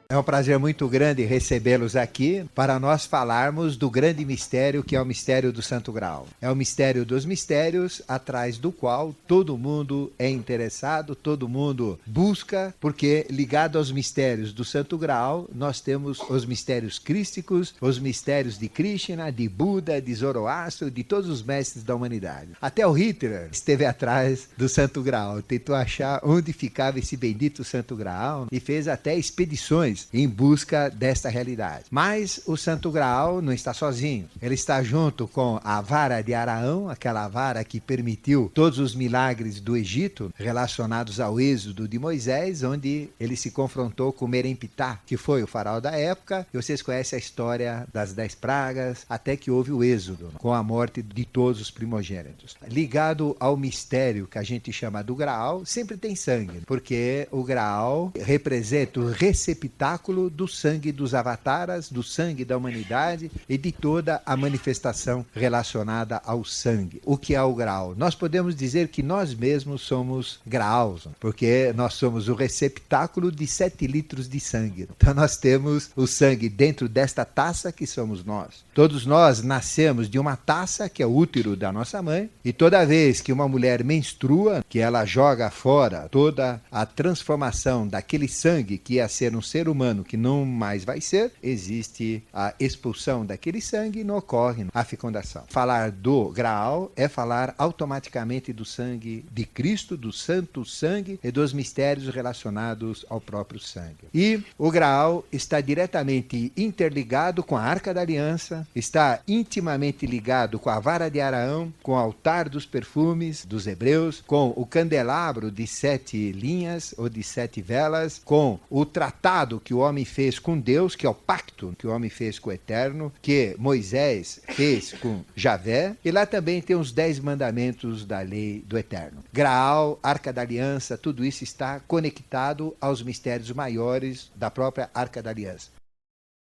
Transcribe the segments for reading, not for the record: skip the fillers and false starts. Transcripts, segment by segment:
É um prazer muito grande recebê-los aqui para nós falarmos do grande mistério que é o mistério do Santo Graal. É o mistério dos mistérios, atrás do qual todo mundo é interessado, todo mundo busca, porque ligado aos mistérios do Santo Graal, nós temos os mistérios crísticos, os mistérios de Krishna, de Buda, de Zoroastro, de todos os mestres da humanidade. Até o Hitler esteve atrás do Santo Graal, tentou achar onde ficava esse bendito Santo Graal e fez até expedições em busca desta realidade. Mas o Santo Graal não está sozinho. Ele está junto com a vara de Araão, aquela vara que permitiu todos os milagres do Egito relacionados ao êxodo de Moisés, onde ele se confrontou com Meremptah, que foi o faraó da época, e vocês conhecem a história das 10 pragas, até que houve o êxodo, com a morte de todos os primogênitos. Ligado ao mistério que a gente chama do Graal, sempre tem sangue, porque o Graal representa o receptáculo do sangue dos avataras, do sangue da humanidade e de toda a manifestação relacionada ao sangue. O que é o Graal? Nós podemos dizer que nós mesmos somos Graals, porque nós somos o receptáculo de 7 litros de sangue. Então nós temos o sangue dentro desta taça que somos nós. Todos nós nascemos de uma taça, que é o útero da nossa mãe, e toda vez que uma mulher menstrua, que ela joga fora toda a transformação daquele sangue que ia ser um ser humano que não mais vai ser, existe a expulsão daquele sangue e não ocorre a fecundação. Falar do Graal é falar automaticamente do sangue de Cristo, do santo sangue e dos mistérios relacionados ao próprio sangue. E o Graal está diretamente interligado com a Arca da Aliança, está intimamente ligado com a vara de Araão, com o altar dos perfumes dos hebreus, com o candelabro de 7 linhas ou de 7 velas, com o tratado que o homem fez com Deus, que é o pacto que o homem fez com o Eterno, que Moisés fez com Javé, e lá também tem os 10 mandamentos da lei do Eterno. Graal, Arca da Aliança, tudo isso está conectado aos mistérios maiores da própria Arca da Aliança.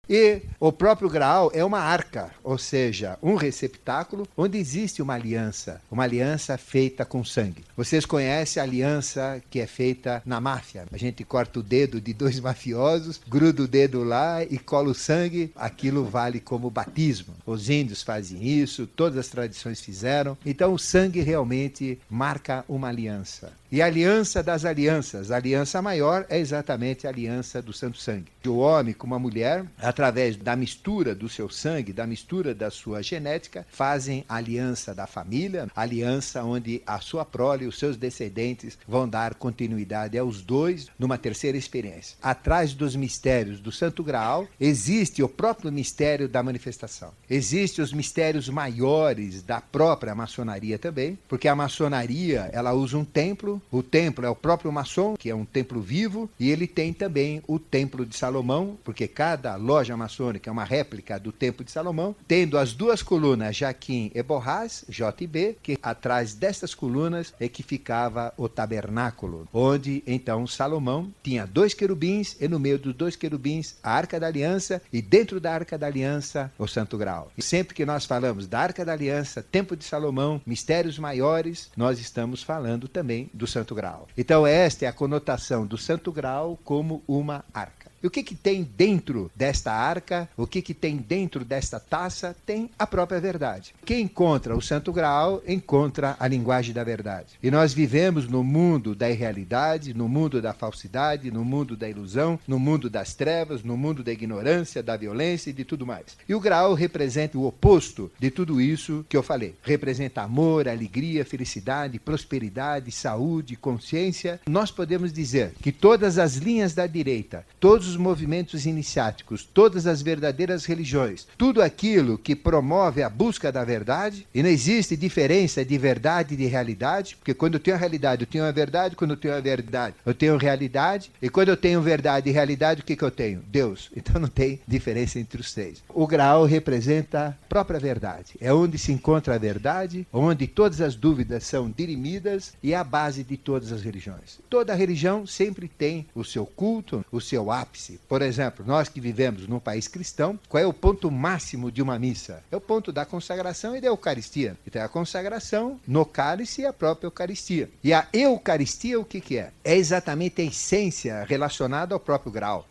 E o próprio Graal é uma arca, ou seja, um receptáculo onde existe uma aliança feita com sangue. Vocês conhecem a aliança que é feita na máfia. A gente corta o dedo de 2 mafiosos, gruda o dedo lá e cola o sangue, aquilo vale como batismo. Os índios fazem isso, todas as tradições fizeram. Então o sangue realmente marca uma aliança. E a aliança das alianças, a aliança maior é exatamente a aliança do Santo Sangue. O homem com uma mulher, através da mistura do seu sangue, da mistura da sua genética, fazem a aliança da família, a aliança onde a sua prole, os seus descendentes vão dar continuidade aos dois numa terceira experiência. Atrás dos mistérios do Santo Graal, existe o próprio mistério da manifestação. Existem os mistérios maiores da própria maçonaria também, porque a maçonaria, ela usa um templo. O templo é o próprio maçom, que é um templo vivo, e ele tem também o Templo de Salomão, porque cada loja maçônica é uma réplica do Templo de Salomão, tendo as 2 colunas Jaquim e Boaz, J e B, que atrás destas colunas é que ficava o tabernáculo, onde então Salomão tinha 2 querubins, e no meio dos 2 querubins a Arca da Aliança, e dentro da Arca da Aliança o Santo Graal. E sempre que nós falamos da Arca da Aliança, Templo de Salomão, mistérios maiores, nós estamos falando também do Santo Graal. Então esta é a conotação do Santo Graal como uma arca. E o que tem dentro desta arca, o que tem dentro desta taça, tem a própria verdade. Quem encontra o Santo Graal, encontra a linguagem da verdade. E nós vivemos no mundo da irrealidade, no mundo da falsidade, no mundo da ilusão, no mundo das trevas, no mundo da ignorância, da violência e de tudo mais. E o Graal representa o oposto de tudo isso que eu falei. Representa amor, alegria, felicidade, prosperidade, saúde, consciência. Nós podemos dizer que todas as linhas da direita, todos os movimentos iniciáticos, todas as verdadeiras religiões, tudo aquilo que promove a busca da verdade, e não existe diferença de verdade e de realidade, porque quando eu tenho a realidade, eu tenho a verdade, quando eu tenho a verdade, eu tenho realidade, e quando eu tenho verdade e realidade, o que eu tenho? Deus. Então não tem diferença entre os 3. O Graal representa a própria verdade. É onde se encontra a verdade, onde todas as dúvidas são dirimidas e é a base de todas as religiões. Toda religião sempre tem o seu culto, o seu ápice. Por exemplo, nós que vivemos num país cristão, qual é o ponto máximo de uma missa? É o ponto da consagração e da Eucaristia. Então a consagração no cálice e a própria Eucaristia. E a Eucaristia o que é? É exatamente a essência relacionada ao próprio Graal.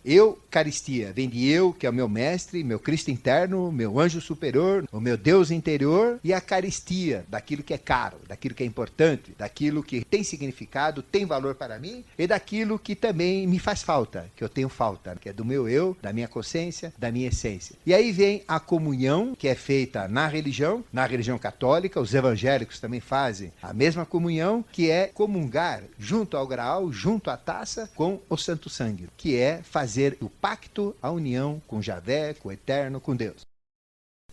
Eucaristia vem de eu, que é o meu mestre, meu Cristo interno, meu anjo superior, o meu Deus interior, e a caristia, daquilo que é caro, daquilo que é importante, daquilo que tem significado, tem valor para mim, e daquilo que também me faz falta, que eu tenho falta, que é do meu eu, da minha consciência, da minha essência. E aí vem a comunhão, que é feita na religião católica, os evangélicos também fazem a mesma comunhão, que é comungar junto ao graal, junto à taça, com o Santo Sangue, que é fazer o pacto, a união com Javé, com o Eterno, com Deus.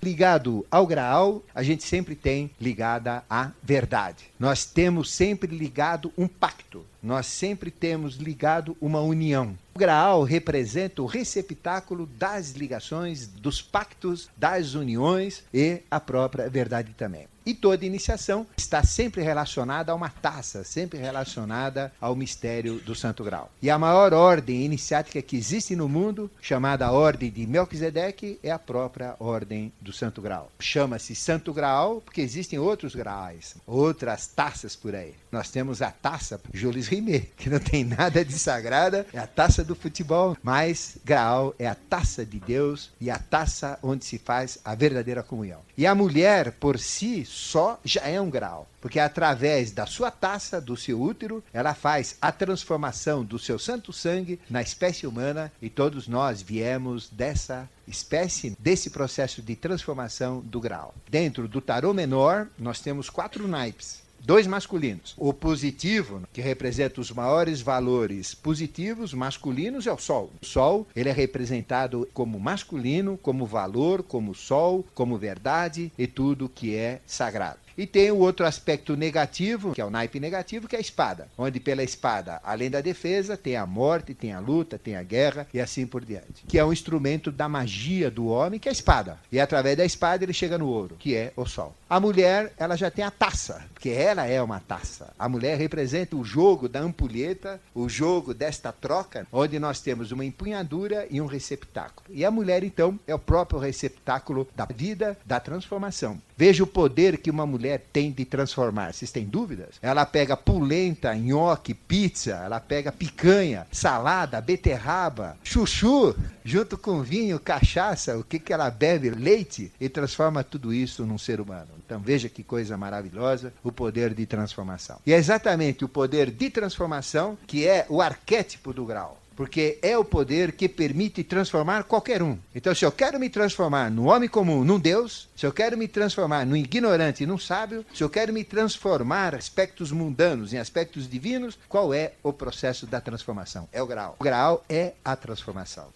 Ligado ao graal, a gente sempre tem ligada a verdade. Nós temos sempre ligado um pacto. Nós sempre temos ligado uma união. O graal representa o receptáculo das ligações, dos pactos, das uniões e a própria verdade também. E toda iniciação está sempre relacionada a uma taça, sempre relacionada ao mistério do Santo Graal. E a maior ordem iniciática que existe no mundo, chamada a Ordem de Melquisedeque, é a própria Ordem do Santo Graal. Chama-se Santo Graal porque existem outros graais, outras taças por aí. Nós temos a taça Jules Rimet, que não tem nada de sagrada, é a taça do futebol, mas Graal é a taça de Deus e a taça onde se faz a verdadeira comunhão. E a mulher, por si só, já é um Graal, porque através da sua taça, do seu útero, ela faz a transformação do seu santo sangue na espécie humana, e todos nós viemos dessa espécie, desse processo de transformação do Graal. Dentro do tarô menor, nós temos 4 naipes. 2 masculinos. O positivo, que representa os maiores valores positivos, masculinos, é o Sol. O Sol, ele é representado como masculino, como valor, como Sol, como verdade e tudo que é sagrado. E tem o outro aspecto negativo, que é o naipe negativo, que é a espada. Onde pela espada, além da defesa, tem a morte, tem a luta, tem a guerra e assim por diante. Que é um instrumento da magia do homem, que é a espada. E através da espada ele chega no ouro, que é o sol. A mulher, ela já tem a taça, porque ela é uma taça. A mulher representa o jogo da ampulheta, o jogo desta troca, onde nós temos uma empunhadura e um receptáculo. E a mulher, então, é o próprio receptáculo da vida, da transformação. Veja o poder que uma mulher tem de transformar. Vocês têm dúvidas? Ela pega polenta, nhoque, pizza, ela pega picanha, salada, beterraba, chuchu, junto com vinho, cachaça, o que ela bebe, leite, e transforma tudo isso num ser humano. Então veja que coisa maravilhosa, o poder de transformação. E é exatamente o poder de transformação que é o arquétipo do Graal. Porque é o poder que permite transformar qualquer um. Então, se eu quero me transformar no homem comum, num Deus, se eu quero me transformar no ignorante e num sábio, se eu quero me transformar em aspectos mundanos, em aspectos divinos, qual é o processo da transformação? É o Graal. O Graal é a transformação.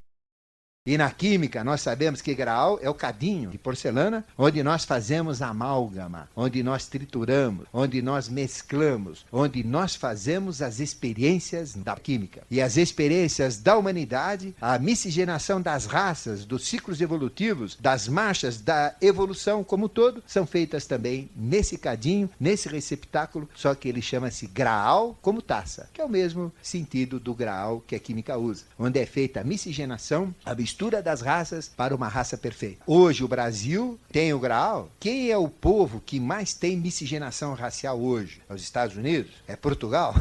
E na química, nós sabemos que Graal é o cadinho de porcelana, onde nós fazemos amálgama, onde nós trituramos, onde nós mesclamos, onde nós fazemos as experiências da química. E as experiências da humanidade, a miscigenação das raças, dos ciclos evolutivos, das marchas da evolução como um todo, são feitas também nesse cadinho, nesse receptáculo, só que ele chama-se Graal como taça, que é o mesmo sentido do Graal que a química usa, onde é feita a miscigenação, a mistura das raças para uma raça perfeita. Hoje o Brasil tem o Graal. Quem é o povo que mais tem miscigenação racial hoje? É os Estados Unidos? É Portugal?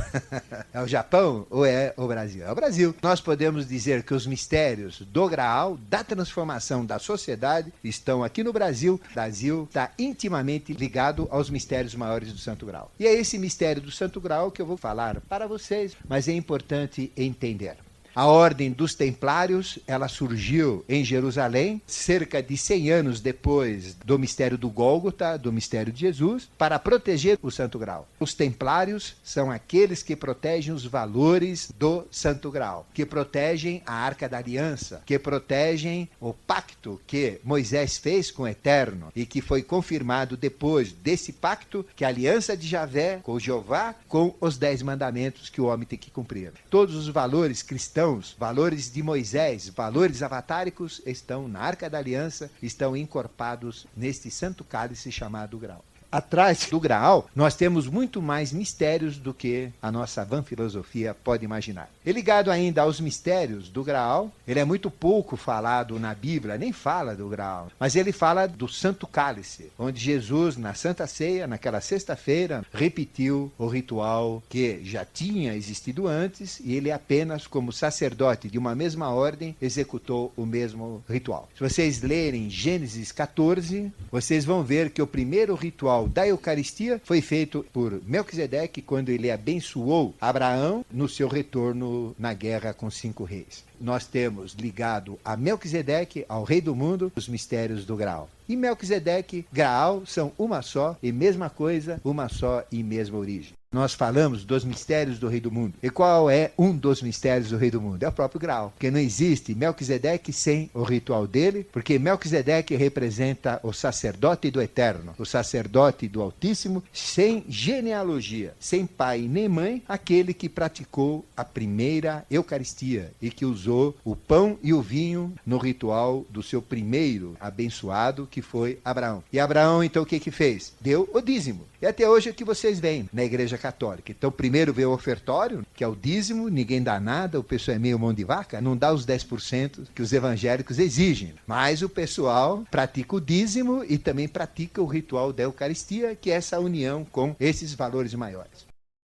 É o Japão? Ou é o Brasil? É o Brasil. Nós podemos dizer que os mistérios do Graal, da transformação da sociedade, estão aqui no Brasil. O Brasil está intimamente ligado aos mistérios maiores do Santo Graal. E é esse mistério do Santo Graal que eu vou falar para vocês, mas é importante entender. A Ordem dos Templários, ela surgiu em Jerusalém, cerca de 100 anos depois do mistério do Gólgota, do mistério de Jesus, para proteger o Santo Graal. Os Templários são aqueles que protegem os valores do Santo Graal, que protegem a Arca da Aliança, que protegem o pacto que Moisés fez com o Eterno e que foi confirmado depois desse pacto, que é a aliança de Javé com Jeová, com os 10 mandamentos que o homem tem que cumprir. Todos os valores cristãos, valores de Moisés, valores avatáricos, estão na Arca da Aliança, estão encorpados neste santo cálice chamado Graal. Atrás do Graal, nós temos muito mais mistérios do que a nossa vã filosofia pode imaginar. E ligado ainda aos mistérios do Graal, ele é muito pouco falado na Bíblia, nem fala do Graal, mas ele fala do Santo Cálice, onde Jesus, na Santa Ceia, naquela sexta-feira, repetiu o ritual que já tinha existido antes, e ele apenas, como sacerdote de uma mesma ordem, executou o mesmo ritual. Se vocês lerem Gênesis 14, vocês vão ver que o primeiro ritual da Eucaristia foi feito por Melquisedeque quando ele abençoou Abraão no seu retorno na guerra com 5 reis. Nós temos ligado a Melquisedeque, ao rei do mundo, os mistérios do Graal. E Melquisedeque, Graal são uma só e mesma coisa, uma só e mesma origem. Nós falamos dos mistérios do rei do mundo. E qual é um dos mistérios do rei do mundo? É o próprio Graal. Porque não existe Melquisedeque sem o ritual dele, porque Melquisedeque representa o sacerdote do Eterno, o sacerdote do Altíssimo, sem genealogia, sem pai nem mãe, aquele que praticou a primeira Eucaristia e que usou o pão e o vinho no ritual do seu primeiro abençoado, que foi Abraão. E Abraão, então, o que fez? Deu o dízimo. E até hoje é o que vocês veem na Igreja Católica. Então, primeiro veio o ofertório, que é o dízimo, ninguém dá nada, o pessoal é meio mão de vaca, não dá os 10% que os evangélicos exigem. Mas o pessoal pratica o dízimo e também pratica o ritual da Eucaristia, que é essa união com esses valores maiores.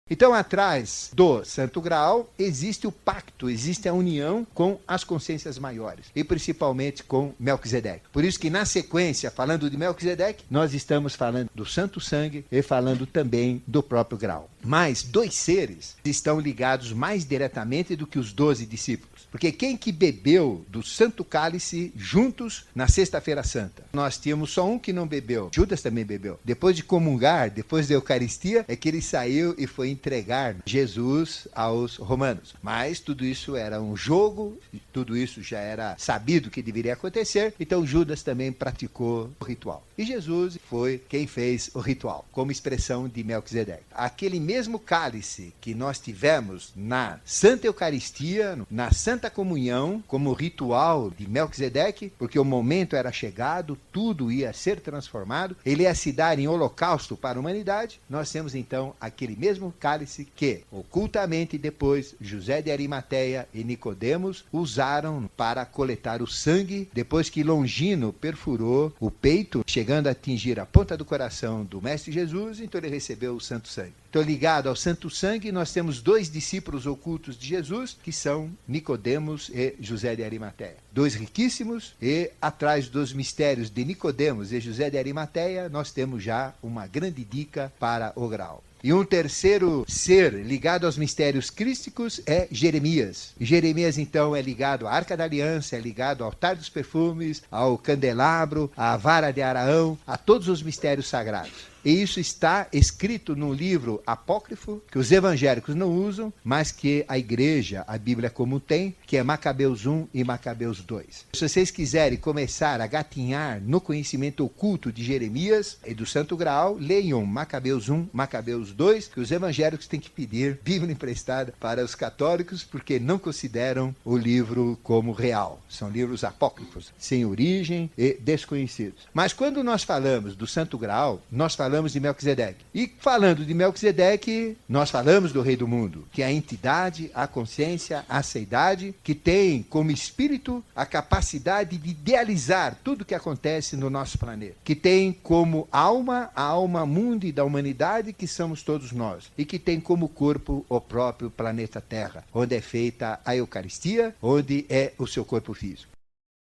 Então, atrás do Santo Graal, existe o pacto, existe a união com as consciências maiores, e principalmente com Melquisedeque. Por isso que, na sequência, falando de Melquisedeque, nós estamos falando do Santo Sangue e falando também do próprio Graal. Mas 2 seres estão ligados mais diretamente do que os 12 discípulos. Porque quem que bebeu do Santo Cálice juntos na Sexta-feira Santa? Nós tínhamos só um que não bebeu. Judas também bebeu. Depois de comungar, depois da Eucaristia, é que ele saiu e foi entregar Jesus aos romanos. Mas tudo isso era um jogo, tudo isso já era sabido que deveria acontecer, então Judas também praticou o ritual. E Jesus foi quem fez o ritual, como expressão de Melquisedeque. Aquele mesmo cálice que nós tivemos na Santa Eucaristia, na Santa Comunhão, como ritual de Melquisedeque, porque o momento era chegado, tudo ia ser transformado, ele ia se dar em holocausto para a humanidade. Nós temos então aquele mesmo cálice que, ocultamente depois, José de Arimateia e Nicodemos usaram para coletar o sangue, depois que Longino perfurou o peito, chegando a atingir a ponta do coração do Mestre Jesus, então ele recebeu o Santo Sangue. Então, ligado ao Santo Sangue, nós temos 2 discípulos ocultos de Jesus, que são Nicodemos e José de Arimateia. 2 riquíssimos, e atrás dos mistérios de Nicodemos e José de Arimateia, nós temos já uma grande dica para o Graal. E um terceiro ser ligado aos mistérios crísticos é Jeremias. E Jeremias, então, é ligado à Arca da Aliança, é ligado ao altar dos perfumes, ao candelabro, à vara de Araão, a todos os mistérios sagrados. E isso está escrito num livro apócrifo, que os evangélicos não usam, mas que a igreja, a Bíblia comum tem, que é Macabeus 1 e Macabeus 2. Se vocês quiserem começar a gatinhar no conhecimento oculto de Jeremias e do Santo Graal, leiam Macabeus 1, Macabeus 2, que os evangélicos têm que pedir Bíblia emprestada para os católicos, porque não consideram o livro como real. São livros apócrifos, sem origem e desconhecidos. Mas quando nós falamos do Santo Graal, nós falamos de Melquisedeque. E falando de Melquisedeque, nós falamos do Rei do Mundo, que é a entidade, a consciência, a seidade, que tem como espírito a capacidade de idealizar tudo que acontece no nosso planeta. Que tem como alma, a alma mundi da humanidade, que somos todos nós. E que tem como corpo o próprio planeta Terra, onde é feita a Eucaristia, onde é o seu corpo físico.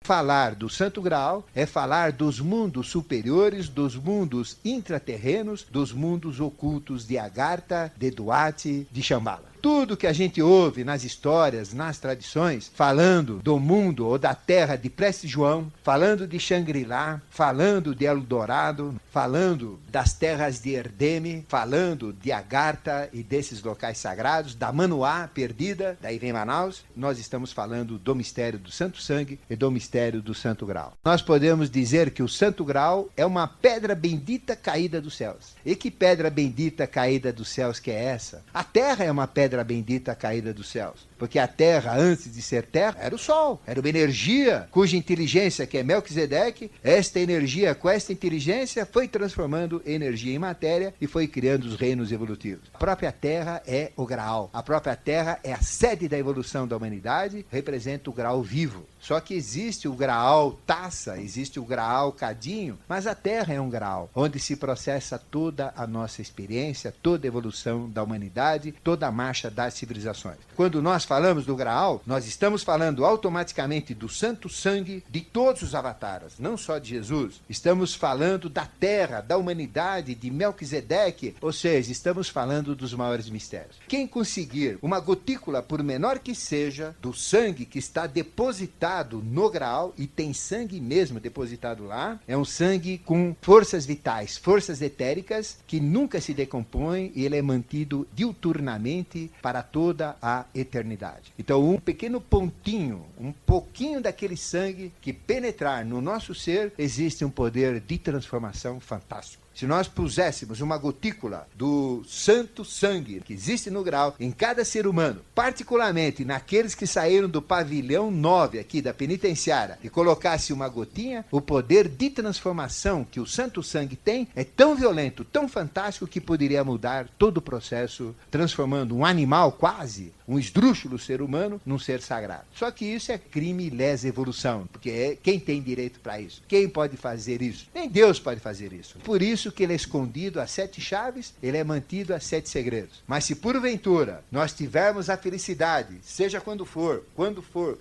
Falar do Santo Graal é falar dos mundos superiores, dos mundos intraterrenos, dos mundos ocultos de Agartha, de Duarte, de Shambhala. Tudo que a gente ouve nas histórias, nas tradições, falando do mundo ou da terra de Preste João, falando de Xangri-Lá, falando de Eldorado, falando das terras de Erdeme, falando de Agartha e desses locais sagrados, da Manoá perdida, daí vem Manaus, nós estamos falando do mistério do Santo Sangue e do mistério do Santo Graal. Nós podemos dizer que o Santo Graal é uma pedra bendita caída dos céus. E que pedra bendita caída dos céus que é essa? A terra é uma pedra pedra bendita caída dos céus. Porque a terra, antes de ser terra, era o sol, era uma energia cuja inteligência, que é Melquisedeque, esta energia, com esta inteligência, foi transformando energia em matéria e foi criando os reinos evolutivos. A própria terra é o Graal. A própria terra é a sede da evolução da humanidade, representa o Graal vivo. Só que existe o Graal taça, existe o Graal cadinho, mas a Terra é um Graal, onde se processa toda a nossa experiência, toda a evolução da humanidade, toda a marcha das civilizações. Quando nós falamos do Graal, nós estamos falando automaticamente do santo sangue de todos os avataras, não só de Jesus. Estamos falando da Terra, da humanidade, de Melquisedeque, ou seja, estamos falando dos maiores mistérios. Quem conseguir uma gotícula, por menor que seja, do sangue que está depositado no Graal, e tem sangue mesmo depositado lá, é um sangue com forças vitais, forças etéricas, que nunca se decompõem, e ele é mantido diuturnamente para toda a eternidade. Então, um pequeno pontinho, um pouquinho daquele sangue que penetrar no nosso ser, existe um poder de transformação fantástico. Se nós puséssemos uma gotícula do santo sangue que existe no Graal em cada ser humano, particularmente naqueles que saíram do pavilhão 9 aqui da penitenciária, e colocasse uma gotinha, o poder de transformação que o santo sangue tem é tão violento, tão fantástico, que poderia mudar todo o processo, transformando um animal quase, um esdrúxulo ser humano, num ser sagrado. Só que isso é crime e lesa evolução, porque quem tem direito para isso? Quem pode fazer isso? Nem Deus pode fazer isso. Por isso que ele é escondido a 7 chaves, ele é mantido a 7 segredos. Mas se porventura nós tivermos a felicidade, seja quando for,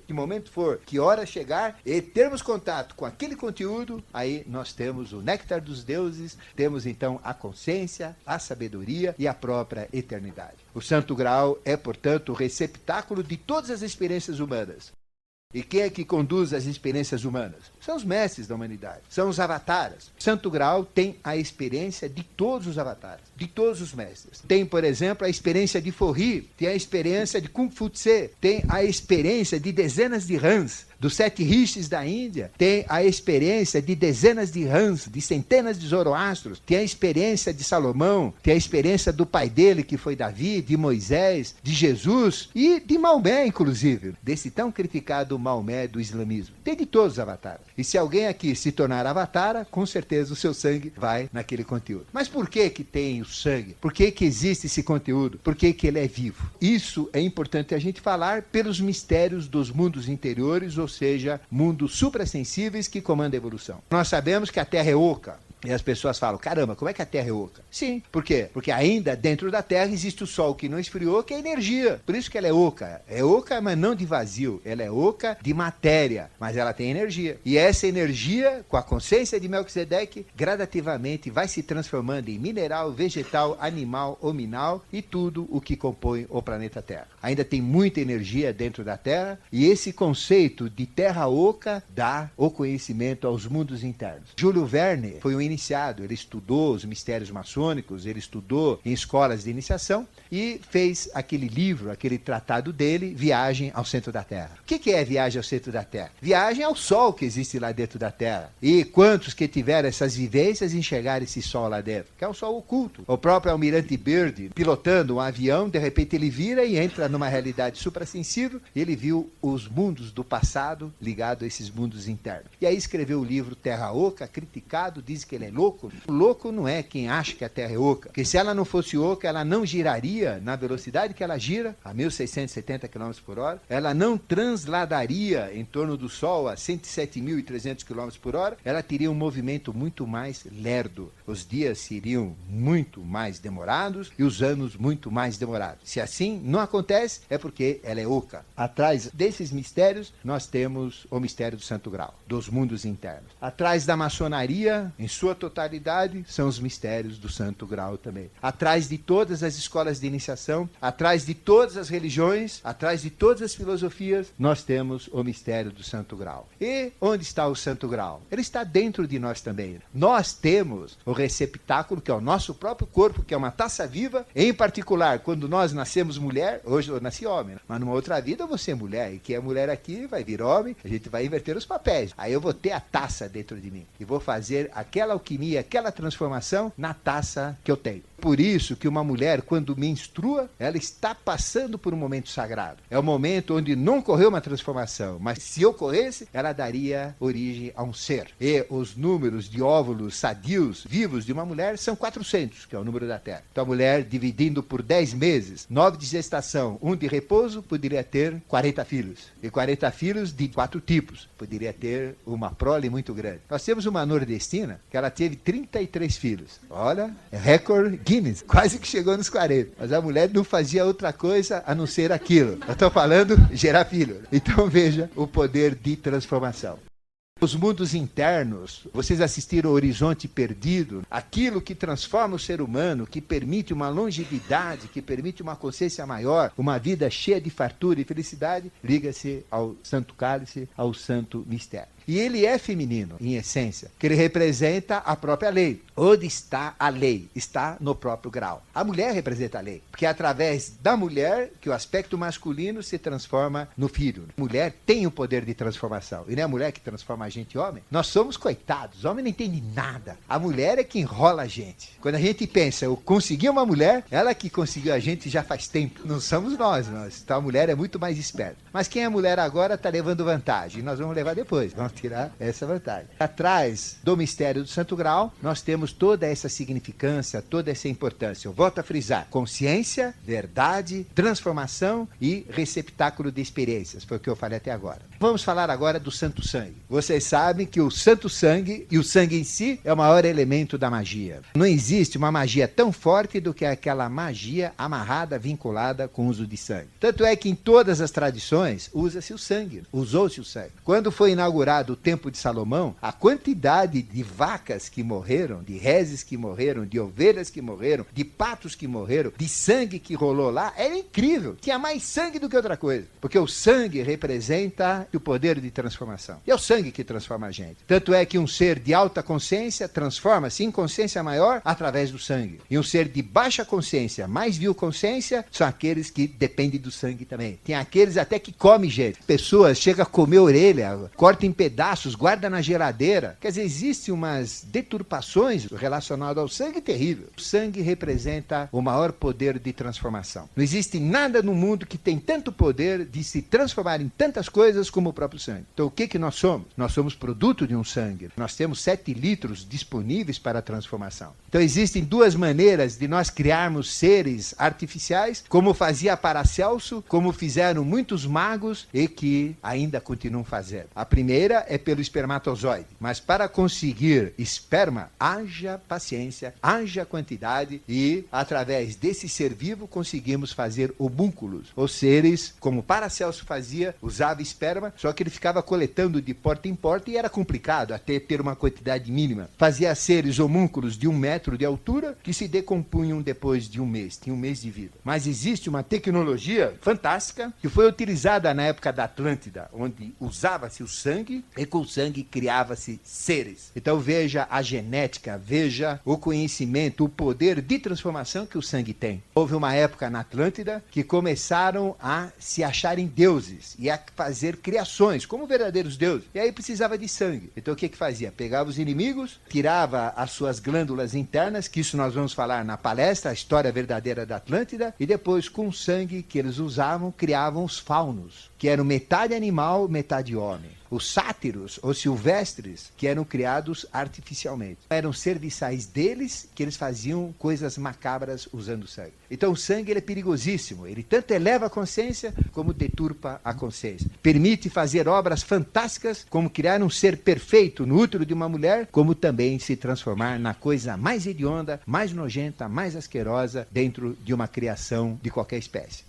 que momento for, que hora chegar, e termos contato com aquele conteúdo, aí nós temos o néctar dos deuses, temos então a consciência, a sabedoria e a própria eternidade. O Santo Graal é, portanto, o receptáculo de todas as experiências humanas. E quem é que conduz as experiências humanas? São os mestres da humanidade, são os avataras. Santo Graal tem a experiência de todos os avatares, de todos os mestres. Tem, por exemplo, a experiência de Forri, tem a experiência de Kung Fu Tse, tem a experiência de dezenas de Rans, dos 7 rishis da Índia, tem a experiência de dezenas de Rans, de centenas de Zoroastros, tem a experiência de Salomão, tem a experiência do pai dele, que foi Davi, de Moisés, de Jesus e de Maomé, inclusive, desse tão criticado Maomé do islamismo. Tem de todos os avatares. E se alguém aqui se tornar avatara, com certeza o seu sangue vai naquele conteúdo. Mas por que que tem o sangue? Por que que existe esse conteúdo? Por que que ele é vivo? Isso é importante a gente falar pelos mistérios dos mundos interiores, ou seja, mundos suprassensíveis que comandam a evolução. Nós sabemos que a Terra é oca. E as pessoas falam, caramba, como é que a Terra é oca? Sim, por quê? Porque ainda dentro da Terra existe o Sol que não esfriou, que é energia. Por isso que ela é oca. É oca, mas não de vazio. Ela é oca de matéria, mas ela tem energia. E essa energia, com a consciência de Melquisedeque, gradativamente vai se transformando em mineral, vegetal, animal, hominal e tudo o que compõe o planeta Terra. Ainda tem muita energia dentro da Terra, e esse conceito de Terra oca dá o conhecimento aos mundos internos. Júlio Verne foi um iniciado, ele estudou os mistérios maçônicos, ele estudou em escolas de iniciação e fez aquele livro, aquele tratado dele, Viagem ao Centro da Terra. O que é Viagem ao Centro da Terra? Viagem ao Sol que existe lá dentro da Terra. E quantos que tiveram essas vivências enxergaram esse Sol lá dentro? Que é o Sol oculto. O próprio Almirante Byrd, pilotando um avião, de repente ele vira e entra numa realidade suprassensível, e ele viu os mundos do passado ligados a esses mundos internos. E aí escreveu o livro Terra Oca, criticado, diz que ele é louco. O louco não é quem acha que a Terra é oca, porque se ela não fosse oca, ela não giraria na velocidade que ela gira, a 1.670 km por hora, ela não transladaria em torno do Sol a 107.300 km por hora, ela teria um movimento muito mais lerdo. Os dias seriam muito mais demorados e os anos muito mais demorados. Se assim não acontece, é porque ela é oca. Atrás desses mistérios, nós temos o mistério do Santo Graal, dos mundos internos. Atrás da maçonaria, em sua totalidade, são os mistérios do Santo Graal também. Atrás de todas as escolas de iniciação, atrás de todas as religiões, atrás de todas as filosofias, nós temos o mistério do Santo Graal. E onde está o Santo Graal? Ele está dentro de nós também. Nós temos o receptáculo, que é o nosso próprio corpo, que é uma taça viva. Em particular, quando nós nascemos mulher, hoje eu nasci homem, mas numa outra vida eu vou ser mulher, e quem é mulher aqui vai vir homem, a gente vai inverter os papéis. Aí eu vou ter a taça dentro de mim, e vou fazer aquela alquimia, aquela transformação na taça que eu tenho. Por isso que uma mulher, quando menstrua, ela está passando por um momento sagrado. É o momento onde não ocorreu uma transformação, mas se ocorresse, ela daria origem a um ser. E os números de óvulos sadios vivos de uma mulher são 400, que é o número da Terra. Então a mulher, dividindo por 10 meses, 9 de gestação, 1 de repouso, poderia ter 40 filhos. E 40 filhos de 4 tipos. Poderia ter uma prole muito grande. Nós temos uma nordestina que ela teve 33 filhos. Olha, é recorde Guinness, quase que chegou nos 40. Mas a mulher não fazia outra coisa a não ser aquilo. Eu estou falando gerar filho. Então veja o poder de transformação. Os mundos internos, vocês assistiram ao Horizonte Perdido, aquilo que transforma o ser humano, que permite uma longevidade, que permite uma consciência maior, uma vida cheia de fartura e felicidade, liga-se ao Santo Cálice, ao Santo Mistério. E ele é feminino, em essência, que ele representa a própria lei. Onde está a lei? Está no próprio grau. A mulher representa a lei, porque é através da mulher que o aspecto masculino se transforma no filho. A mulher tem o poder de transformação, e não é a mulher que transforma a gente homem. Nós somos coitados, o homem não entende nada. A mulher é que enrola a gente. Quando a gente pensa, eu consegui uma mulher, ela que conseguiu a gente já faz tempo. Não somos nós. Então a mulher é muito mais esperta. Mas quem é mulher agora está levando vantagem, e nós vamos levar depois. Vamos tirar essa vantagem. Atrás do mistério do Santo Grau, nós temos toda essa significância, toda essa importância. Eu volto a frisar: consciência, verdade, transformação e receptáculo de experiências. Foi o que eu falei até agora. Vamos falar agora do Santo Sangue. Vocês sabem que o Santo Sangue e o sangue em si é o maior elemento da magia. Não existe uma magia tão forte do que aquela magia amarrada, vinculada com o uso de sangue. Tanto é que em todas as tradições usa-se o sangue, usou-se o sangue. Quando foi inaugurado o Templo de Salomão, a quantidade de vacas que morreram, de reses que morreram, de ovelhas que morreram, de patos que morreram, de sangue que rolou lá, era incrível. Tinha mais sangue do que outra coisa. Porque o sangue representa o poder de transformação. E é o sangue que transforma a gente. Tanto é que um ser de alta consciência transforma-se em consciência maior através do sangue. E um ser de baixa consciência, mais vil consciência, são aqueles que dependem do sangue também. Tem aqueles até que comem gente. Pessoas chegam a comer orelha, cortam em pedaços, guarda na geladeira. Quer dizer, existem umas deturpações relacionadas ao sangue terrível. O sangue representa o maior poder de transformação. Não existe nada no mundo que tem tanto poder de se transformar em tantas coisas como o próprio sangue. Então o que nós somos? Nós somos produto de um sangue. Nós temos 7 litros disponíveis para a transformação. Então existem duas maneiras de nós criarmos seres artificiais, como fazia Paracelso, como fizeram muitos magos e que ainda continuam fazendo. A primeira é pelo espermatozoide, mas para conseguir esperma, haja paciência, haja quantidade e através desse ser vivo conseguimos fazer homúnculos, ou seres, como Paracelso fazia, usava esperma, só que ele ficava coletando de porta em porta e era complicado até ter uma quantidade mínima. Fazia seres homúnculos de 1 metro de altura que se decompunham depois de 1 mês, tinha 1 mês de vida. Mas existe uma tecnologia fantástica que foi utilizada na época da Atlântida, onde usava-se o sangue e com o sangue criava-se seres. Então veja a genética, veja o conhecimento, o poder de transformação que o sangue tem. Houve uma época na Atlântida que começaram a se acharem deuses e a fazer criações como verdadeiros deuses. E aí precisava de sangue. Então o que fazia? Pegava os inimigos, tirava as suas glândulas internas, que isso nós vamos falar na palestra, a história verdadeira da Atlântida, e depois com o sangue que eles usavam, criavam os faunos, que eram metade animal, metade homem. Os sátiros, ou silvestres, que eram criados artificialmente. Eram serviçais deles que eles faziam coisas macabras usando sangue. Então o sangue ele é perigosíssimo. Ele tanto eleva a consciência como deturpa a consciência. Permite fazer obras fantásticas, como criar um ser perfeito no útero de uma mulher, como também se transformar na coisa mais hedionda, mais nojenta, mais asquerosa dentro de uma criação de qualquer espécie.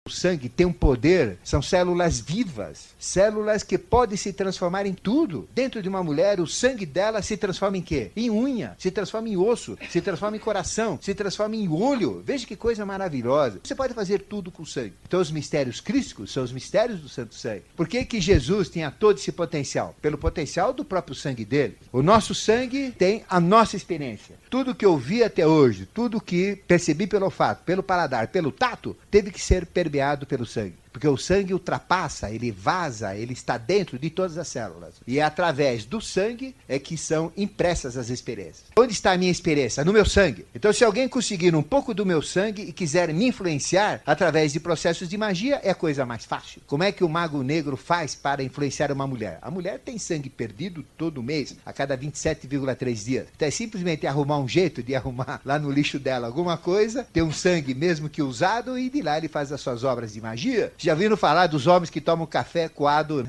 O sangue tem um poder, são células vivas, células que podem se transformar em tudo. Dentro de uma mulher, o sangue dela se transforma em quê? Em unha, se transforma em osso, se transforma em coração, se transforma em olho. Veja que coisa maravilhosa. Você pode fazer tudo com o sangue. Então os mistérios crísticos são os mistérios do Santo Sangue. Por que que Jesus tinha todo esse potencial? Pelo potencial do próprio sangue dele. O nosso sangue tem a nossa experiência. Tudo que eu vi até hoje, tudo que percebi pelo olfato, pelo paladar, pelo tato, teve que ser permeado pelo sangue. Porque o sangue ultrapassa, ele vaza, ele está dentro de todas as células. E é através do sangue é que são impressas as experiências. Onde está a minha experiência? No meu sangue. Então, se alguém conseguir um pouco do meu sangue e quiser me influenciar através de processos de magia, é a coisa mais fácil. Como é que o mago negro faz para influenciar uma mulher? A mulher tem sangue perdido todo mês, a cada 27,3 dias. Então, é simplesmente arrumar um jeito de arrumar lá no lixo dela alguma coisa, ter um sangue mesmo que usado, e de lá ele faz as suas obras de magia. Já viram falar dos homens que tomam café coado?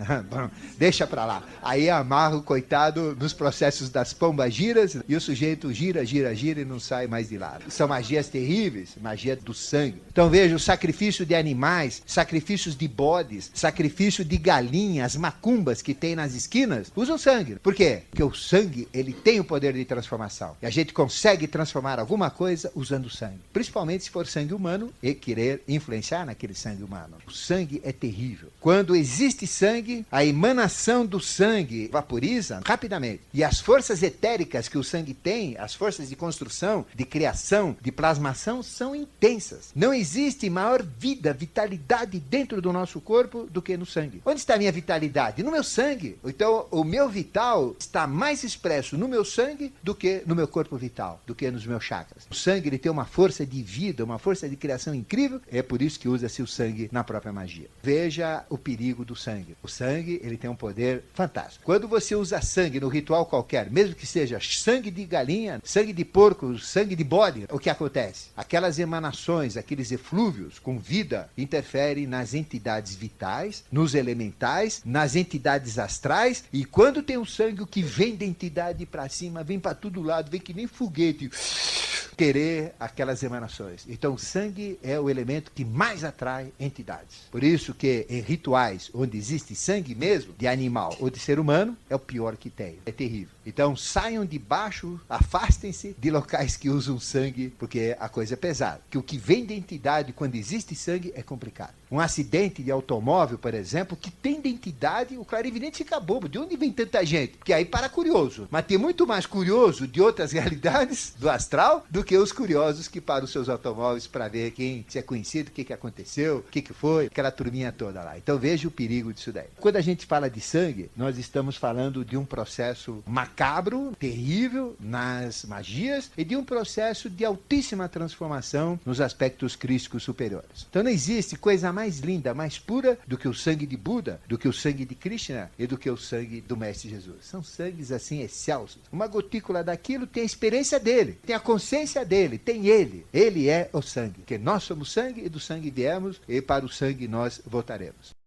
Deixa pra lá. Aí amarra o coitado nos processos das pombagiras e o sujeito gira, gira, gira e não sai mais de lá. São magias terríveis, magia do sangue. Então veja, o sacrifício de animais, sacrifícios de bodes, sacrifício de galinhas, macumbas que tem nas esquinas, usam sangue. Por quê? Porque o sangue, ele tem o poder de transformação. E a gente consegue transformar alguma coisa usando sangue. Principalmente se for sangue humano e querer influenciar naquele sangue humano. O sangue é terrível. Quando existe sangue, a emanação do sangue vaporiza rapidamente. E as forças etéricas que o sangue tem, as forças de construção, de criação, de plasmação, são intensas. Não existe maior vida, vitalidade dentro do nosso corpo do que no sangue. Onde está a minha vitalidade? No meu sangue. Então, o meu vital está mais expresso no meu sangue do que no meu corpo vital, do que nos meus chakras. O sangue, ele tem uma força de vida, uma força de criação incrível. É por isso que usa-se o sangue na própria magia. Veja o perigo do sangue. O sangue, ele tem um poder fantástico. Quando você usa sangue no ritual qualquer, mesmo que seja sangue de galinha, sangue de porco, sangue de bode, o que acontece? Aquelas emanações, aqueles eflúvios com vida, interferem nas entidades vitais, nos elementais, nas entidades astrais, e quando tem o sangue, o que vem da entidade para cima, vem para todo lado, vem que nem foguete, querer aquelas emanações. Então o sangue é o elemento que mais atrai entidades. Por isso que em rituais onde existe sangue mesmo, de animal ou de ser humano, é o pior que tem. É terrível. Então saiam de baixo, afastem-se de locais que usam sangue, porque a coisa é pesada. Que o que vem da entidade quando existe sangue é complicado. Um acidente de automóvel, por exemplo, que tem de entidade, o clarividente fica bobo. De onde vem tanta gente? Porque aí para curioso. Mas tem muito mais curioso de outras realidades do astral do que os curiosos que param os seus automóveis para ver quem se é conhecido, o que aconteceu, o que foi, aquela turminha toda lá. Então veja o perigo disso daí. Quando a gente fala de sangue, nós estamos falando de um processo macabro, terrível nas magias e de um processo de altíssima transformação nos aspectos crísticos superiores. Então não existe coisa mais linda, mais pura do que o sangue de Buda, do que o sangue de Krishna e do que o sangue do Mestre Jesus. São sangues assim excelsos. Uma gotícula daquilo tem a experiência dele, tem a consciência dele, tem ele. Ele é o sangue. Porque nós somos sangue e do sangue viemos e para o sangue nós voltaremos.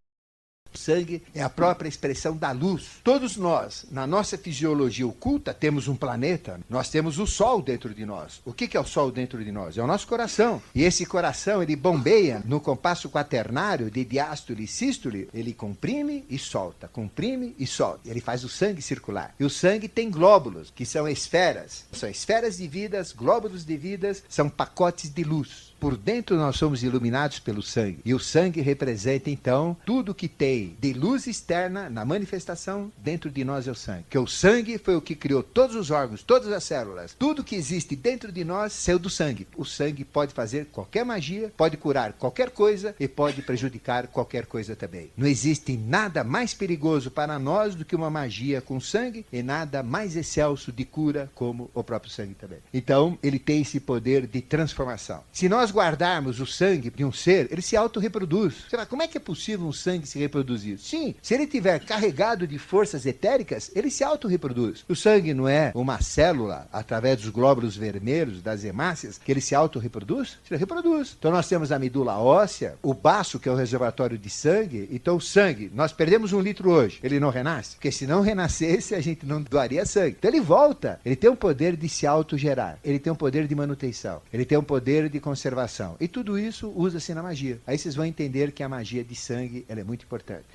O sangue é a própria expressão da luz. Todos nós, na nossa fisiologia oculta, temos um planeta, nós temos o Sol dentro de nós. O que é o Sol dentro de nós? É o nosso coração. E esse coração, ele bombeia no compasso quaternário de diástole e sístole, ele comprime e solta, comprime e solta. Ele faz o sangue circular. E o sangue tem glóbulos, que são esferas. São esferas de vidas, glóbulos de vidas, são pacotes de luz. Por dentro nós somos iluminados pelo sangue. E o sangue representa, então, tudo que tem de luz externa na manifestação dentro de nós é o sangue. Porque o sangue foi o que criou todos os órgãos, todas as células. Tudo que existe dentro de nós saiu do sangue. O sangue pode fazer qualquer magia, pode curar qualquer coisa e pode prejudicar qualquer coisa também. Não existe nada mais perigoso para nós do que uma magia com sangue e nada mais excelso de cura como o próprio sangue também. Então, ele tem esse poder de transformação. Se nós guardarmos o sangue de um ser, ele se autorreproduz. Você fala, como é que é possível um sangue se reproduzir? Sim, se ele tiver carregado de forças etéricas, ele se autorreproduz. O sangue não é uma célula, através dos glóbulos vermelhos, das hemácias, que ele se autorreproduz? Ele reproduz. Então nós temos a medula óssea, o baço, que é o reservatório de sangue. Então o sangue, nós perdemos 1 litro hoje, ele não renasce? Porque se não renascesse, a gente não doaria sangue. Então ele volta. Ele tem um poder de se autogerar. Ele tem um poder de manutenção. Ele tem um poder de conservação salvação. E tudo isso usa-se na magia. Aí vocês vão entender que a magia de sangue ela é muito importante.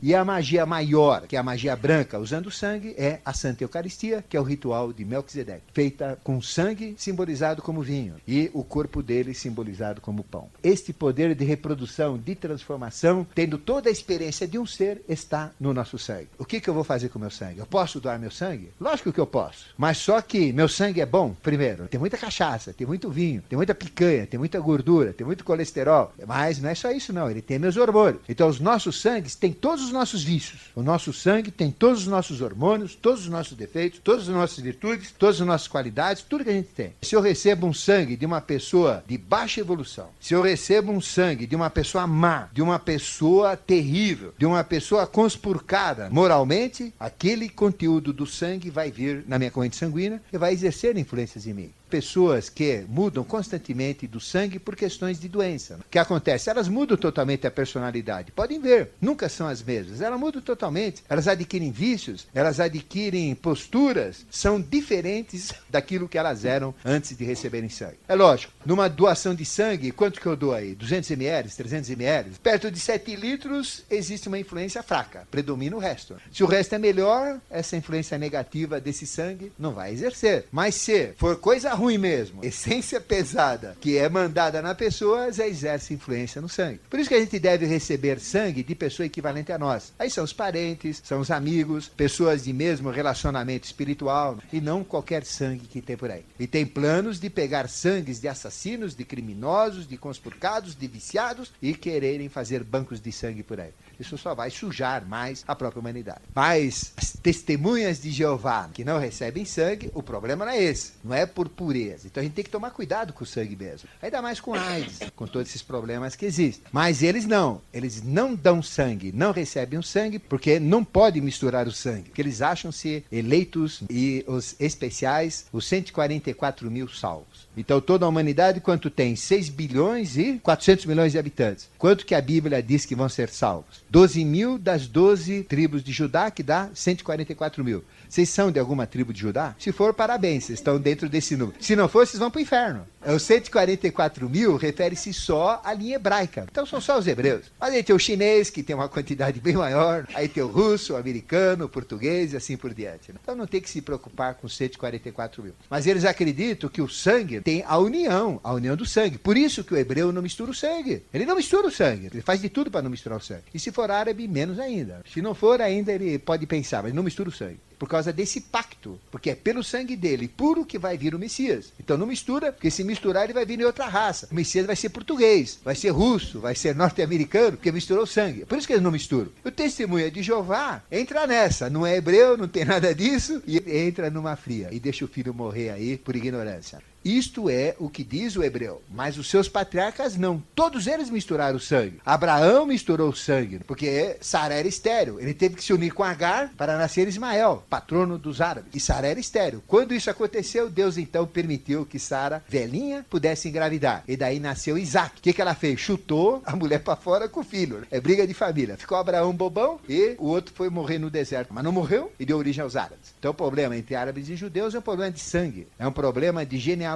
E a magia maior, que é a magia branca, usando sangue, é a Santa Eucaristia, que é o ritual de Melquisedeque, feita com sangue simbolizado como vinho e o corpo dele simbolizado como pão. Este poder de reprodução, de transformação, tendo toda a experiência de um ser, está no nosso sangue. O que eu vou fazer com o meu sangue? Eu posso doar meu sangue? Lógico que eu posso. Mas só que meu sangue é bom, primeiro, tem muita cachaça, tem muito vinho, tem muita picanha, tem muita gordura, tem muito colesterol. Mas não é só isso não, ele tem meus hormônios. Então os nossos sangues têm todos os nossos vícios. O nosso sangue tem todos os nossos hormônios, todos os nossos defeitos, todas as nossas virtudes, todas as nossas qualidades, tudo que a gente tem. Se eu recebo um sangue de uma pessoa de baixa evolução, se eu recebo um sangue de uma pessoa má, de uma pessoa terrível, de uma pessoa conspurcada moralmente, aquele conteúdo do sangue vai vir na minha corrente sanguínea e vai exercer influências em mim. Pessoas que mudam constantemente do sangue por questões de doença. O que acontece? Elas mudam totalmente a personalidade. Podem ver, nunca são as mesmas. Elas mudam totalmente. Elas adquirem vícios, elas adquirem posturas, são diferentes daquilo que elas eram antes de receberem sangue. É lógico, numa doação de sangue, quanto que eu dou aí? 200 ml, 300 ml? Perto de 7 litros existe uma influência fraca, predomina o resto. Se o resto é melhor, essa influência negativa desse sangue não vai exercer. Mas se for coisa ruim mesmo, essência pesada, que é mandada na pessoa, já exerce influência no sangue. Por isso que a gente deve receber sangue de pessoa equivalente a nós. Aí são os parentes, são os amigos, pessoas de mesmo relacionamento espiritual, e não qualquer sangue que tem por aí. E tem planos de pegar sangues de assassinos, de criminosos, de conspurcados, de viciados, e quererem fazer bancos de sangue por aí. Isso só vai sujar mais a própria humanidade. Mas as testemunhas de Jeová que não recebem sangue, o problema não é esse. Não é por pureza. Então a gente tem que tomar cuidado com o sangue mesmo. Ainda mais com AIDS, com todos esses problemas que existem. Mas eles não dão sangue, não recebem o sangue, porque não pode misturar o sangue. Porque eles acham-se eleitos e os especiais, os 144 mil salvos. Então toda a humanidade, quanto tem? 6 bilhões e 400 milhões de habitantes. Quanto que a Bíblia diz que vão ser salvos? 12 mil das 12 tribos de Judá, que dá 144 mil. Vocês são de alguma tribo de Judá? Se for, parabéns, vocês estão dentro desse número. Se não for, vocês vão para o inferno. Os 144 mil refere-se só à linha hebraica. Então são só os hebreus. Mas aí tem o chinês, que tem uma quantidade bem maior. Aí tem o russo, o americano, o português e assim por diante. Então não tem que se preocupar com 144 mil. Mas eles acreditam que o sangue tem a união do sangue. Por isso que o hebreu não mistura o sangue. Ele não mistura o sangue. Ele faz de tudo para não misturar o sangue. E se for árabe, menos ainda. Se não for ainda, ele pode pensar, mas não mistura o sangue. Por causa desse pacto, porque é pelo sangue dele puro que vai vir o Messias. Então não mistura, porque se misturar ele vai vir em outra raça. O Messias vai ser português, vai ser russo, vai ser norte-americano, porque misturou sangue. Por isso que eles não misturam. O testemunho de Jeová entra nessa, não é hebreu, não tem nada disso, e entra numa fria e deixa o filho morrer aí por ignorância. Isto é o que diz o hebreu, mas os seus patriarcas não. Todos eles misturaram o sangue. Abraão misturou o sangue, porque Sara era estéril. Ele teve que se unir com Agar para nascer Ismael, patrono dos árabes. E Sara era estéril. Quando isso aconteceu, Deus então permitiu que Sara, velhinha, pudesse engravidar. E daí nasceu Isaac. O que ela fez? Chutou a mulher para fora com o filho. É briga de família. Ficou Abraão bobão e o outro foi morrer no deserto. Mas não morreu e deu origem aos árabes. Então o problema entre árabes e judeus é um problema de sangue. É um problema de genealogia.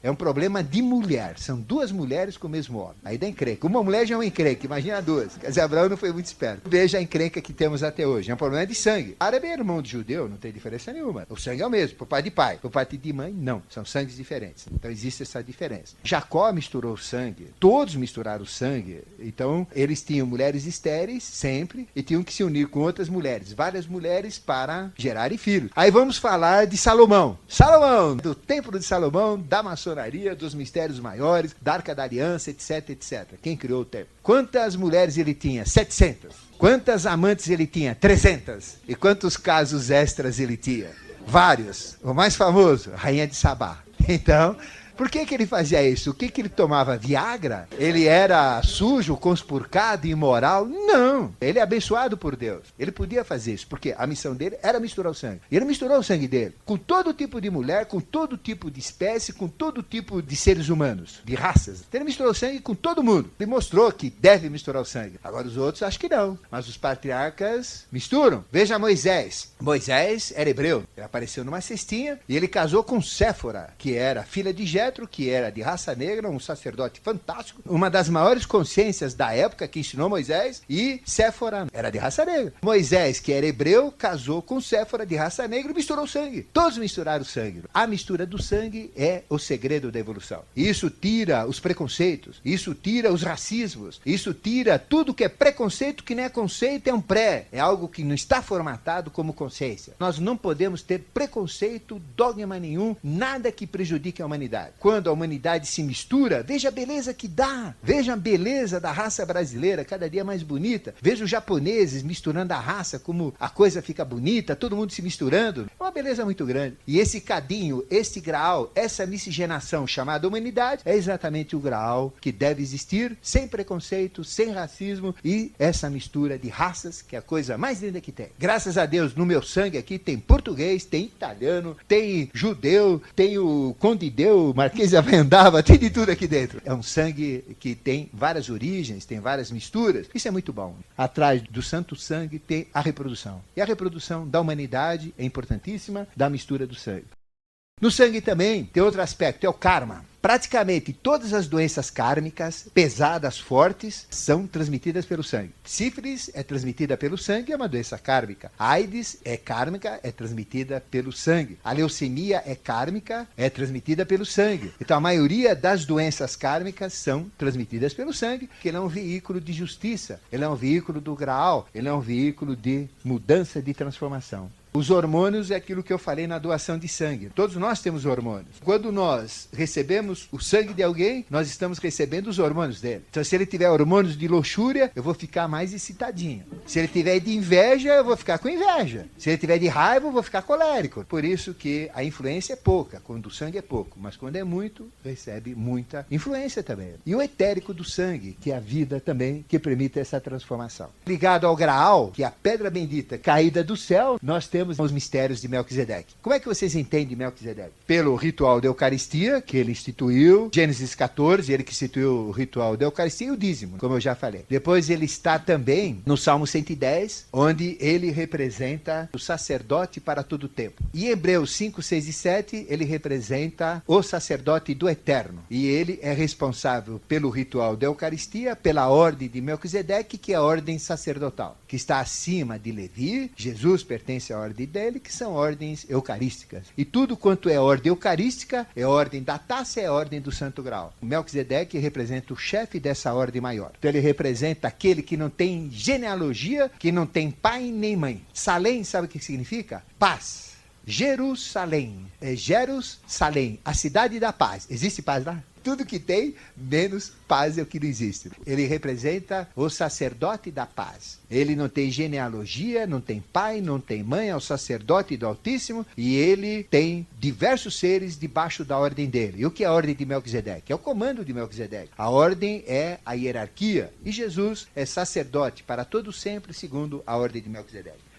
É um problema de mulher. São duas mulheres com o mesmo homem. Aí dá encrenca. Uma mulher já é uma encrenca, imagina duas. Quer dizer, Abraão não foi muito esperto. Veja a encrenca que temos até hoje. É um problema de sangue. Árabe é irmão de judeu, não tem diferença nenhuma. O sangue é o mesmo, por parte de pai. Por parte de mãe, não. São sangues diferentes. Então existe essa diferença. Jacó misturou sangue. Todos misturaram sangue. Então eles tinham mulheres estéreis, sempre, e tinham que se unir com outras mulheres. Várias mulheres para gerarem filhos. Aí vamos falar de Salomão. Salomão, do templo de Salomão, da maçonaria, dos mistérios maiores, da Arca da Aliança, etc, etc. Quem criou o templo? Quantas mulheres ele tinha? 700. Quantas amantes ele tinha? 300. E quantos casos extras ele tinha? Vários. O mais famoso, Rainha de Sabá. Então, por que ele fazia isso? O que ele tomava? Viagra? Ele era sujo, conspurcado, imoral? Não. Ele é abençoado por Deus. Ele podia fazer isso, porque a missão dele era misturar o sangue. E ele misturou o sangue dele com todo tipo de mulher, com todo tipo de espécie, com todo tipo de seres humanos, de raças. Então ele misturou o sangue com todo mundo. Ele mostrou que deve misturar o sangue. Agora os outros acho que não. Mas os patriarcas misturam. Veja Moisés. Moisés era hebreu. Ele apareceu numa cestinha e ele casou com Séfora, que era filha de Gera, Jetro, que era de raça negra, um sacerdote fantástico, uma das maiores consciências da época que ensinou Moisés, e Séfora era de raça negra. Moisés, que era hebreu, casou com Séfora de raça negra e misturou sangue. Todos misturaram sangue. A mistura do sangue é o segredo da evolução. Isso tira os preconceitos, isso tira os racismos, isso tira tudo que é preconceito, que nem é conceito, é um pré. É algo que não está formatado como consciência. Nós não podemos ter preconceito, dogma nenhum, nada que prejudique a humanidade. Quando a humanidade se mistura, veja a beleza que dá. Veja a beleza da raça brasileira, cada dia mais bonita. Veja os japoneses misturando a raça, como a coisa fica bonita, todo mundo se misturando. É uma beleza muito grande. E esse cadinho, este graal, essa miscigenação chamada humanidade, é exatamente o graal que deve existir, sem preconceito, sem racismo, e essa mistura de raças, que é a coisa mais linda que tem. Graças a Deus, no meu sangue aqui tem português, tem italiano, tem judeu, tem o Conde Deu, Marquês de Avendava, tem de tudo aqui dentro. É um sangue que tem várias origens, tem várias misturas. Isso é muito bom. Atrás do santo sangue tem a reprodução. E a reprodução da humanidade é importantíssima, da mistura do sangue. No sangue também tem outro aspecto, é o karma. Praticamente todas as doenças kármicas, pesadas, fortes, são transmitidas pelo sangue. Sífilis é transmitida pelo sangue, é uma doença kármica. A AIDS é kármica, é transmitida pelo sangue. A leucemia é kármica, é transmitida pelo sangue. Então a maioria das doenças kármicas são transmitidas pelo sangue, porque ele é um veículo de justiça, ele é um veículo do graal, ele é um veículo de mudança, de transformação. Os hormônios é aquilo que eu falei na doação de sangue. Todos nós temos hormônios. Quando nós recebemos o sangue de alguém, nós estamos recebendo os hormônios dele. Então, se ele tiver hormônios de luxúria, eu vou ficar mais excitadinho. Se ele tiver de inveja, eu vou ficar com inveja. Se ele tiver de raiva, eu vou ficar colérico. Por isso que a influência é pouca, quando o sangue é pouco. Mas quando é muito, recebe muita influência também. E o etérico do sangue, que é a vida também, que permite essa transformação. Ligado ao Graal, que é a pedra bendita caída do céu, nós temos os mistérios de Melquisedeque. Como é que vocês entendem Melquisedeque? Pelo ritual da Eucaristia, que ele instituiu, Gênesis 14, ele que instituiu o ritual da Eucaristia e o dízimo, como eu já falei. Depois ele está também no Salmo 110, onde ele representa o sacerdote para todo o tempo. E em Hebreus 5, 6 e 7, ele representa o sacerdote do eterno. E ele é responsável pelo ritual da Eucaristia, pela ordem de Melquisedeque, que é a ordem sacerdotal, que está acima de Levi. Jesus pertence à ordem dele, que são ordens eucarísticas. E tudo quanto é ordem eucarística, é ordem da taça, é ordem do Santo Graal. O Melquisedeque representa o chefe dessa ordem maior. Então ele representa aquele que não tem genealogia, que não tem pai nem mãe. Salém, sabe o que significa? Paz. Jerusalém. É Jerusalém, a cidade da paz. Existe paz lá? Tudo que tem, menos paz é o que não existe. Ele representa o sacerdote da paz. Ele não tem genealogia, não tem pai, não tem mãe, é o sacerdote do Altíssimo, e ele tem diversos seres debaixo da ordem dele. E o que é a ordem de Melquisedeque? É o comando de Melquisedeque. A ordem é a hierarquia, e Jesus é sacerdote para todo sempre, segundo a ordem de Melquisedeque.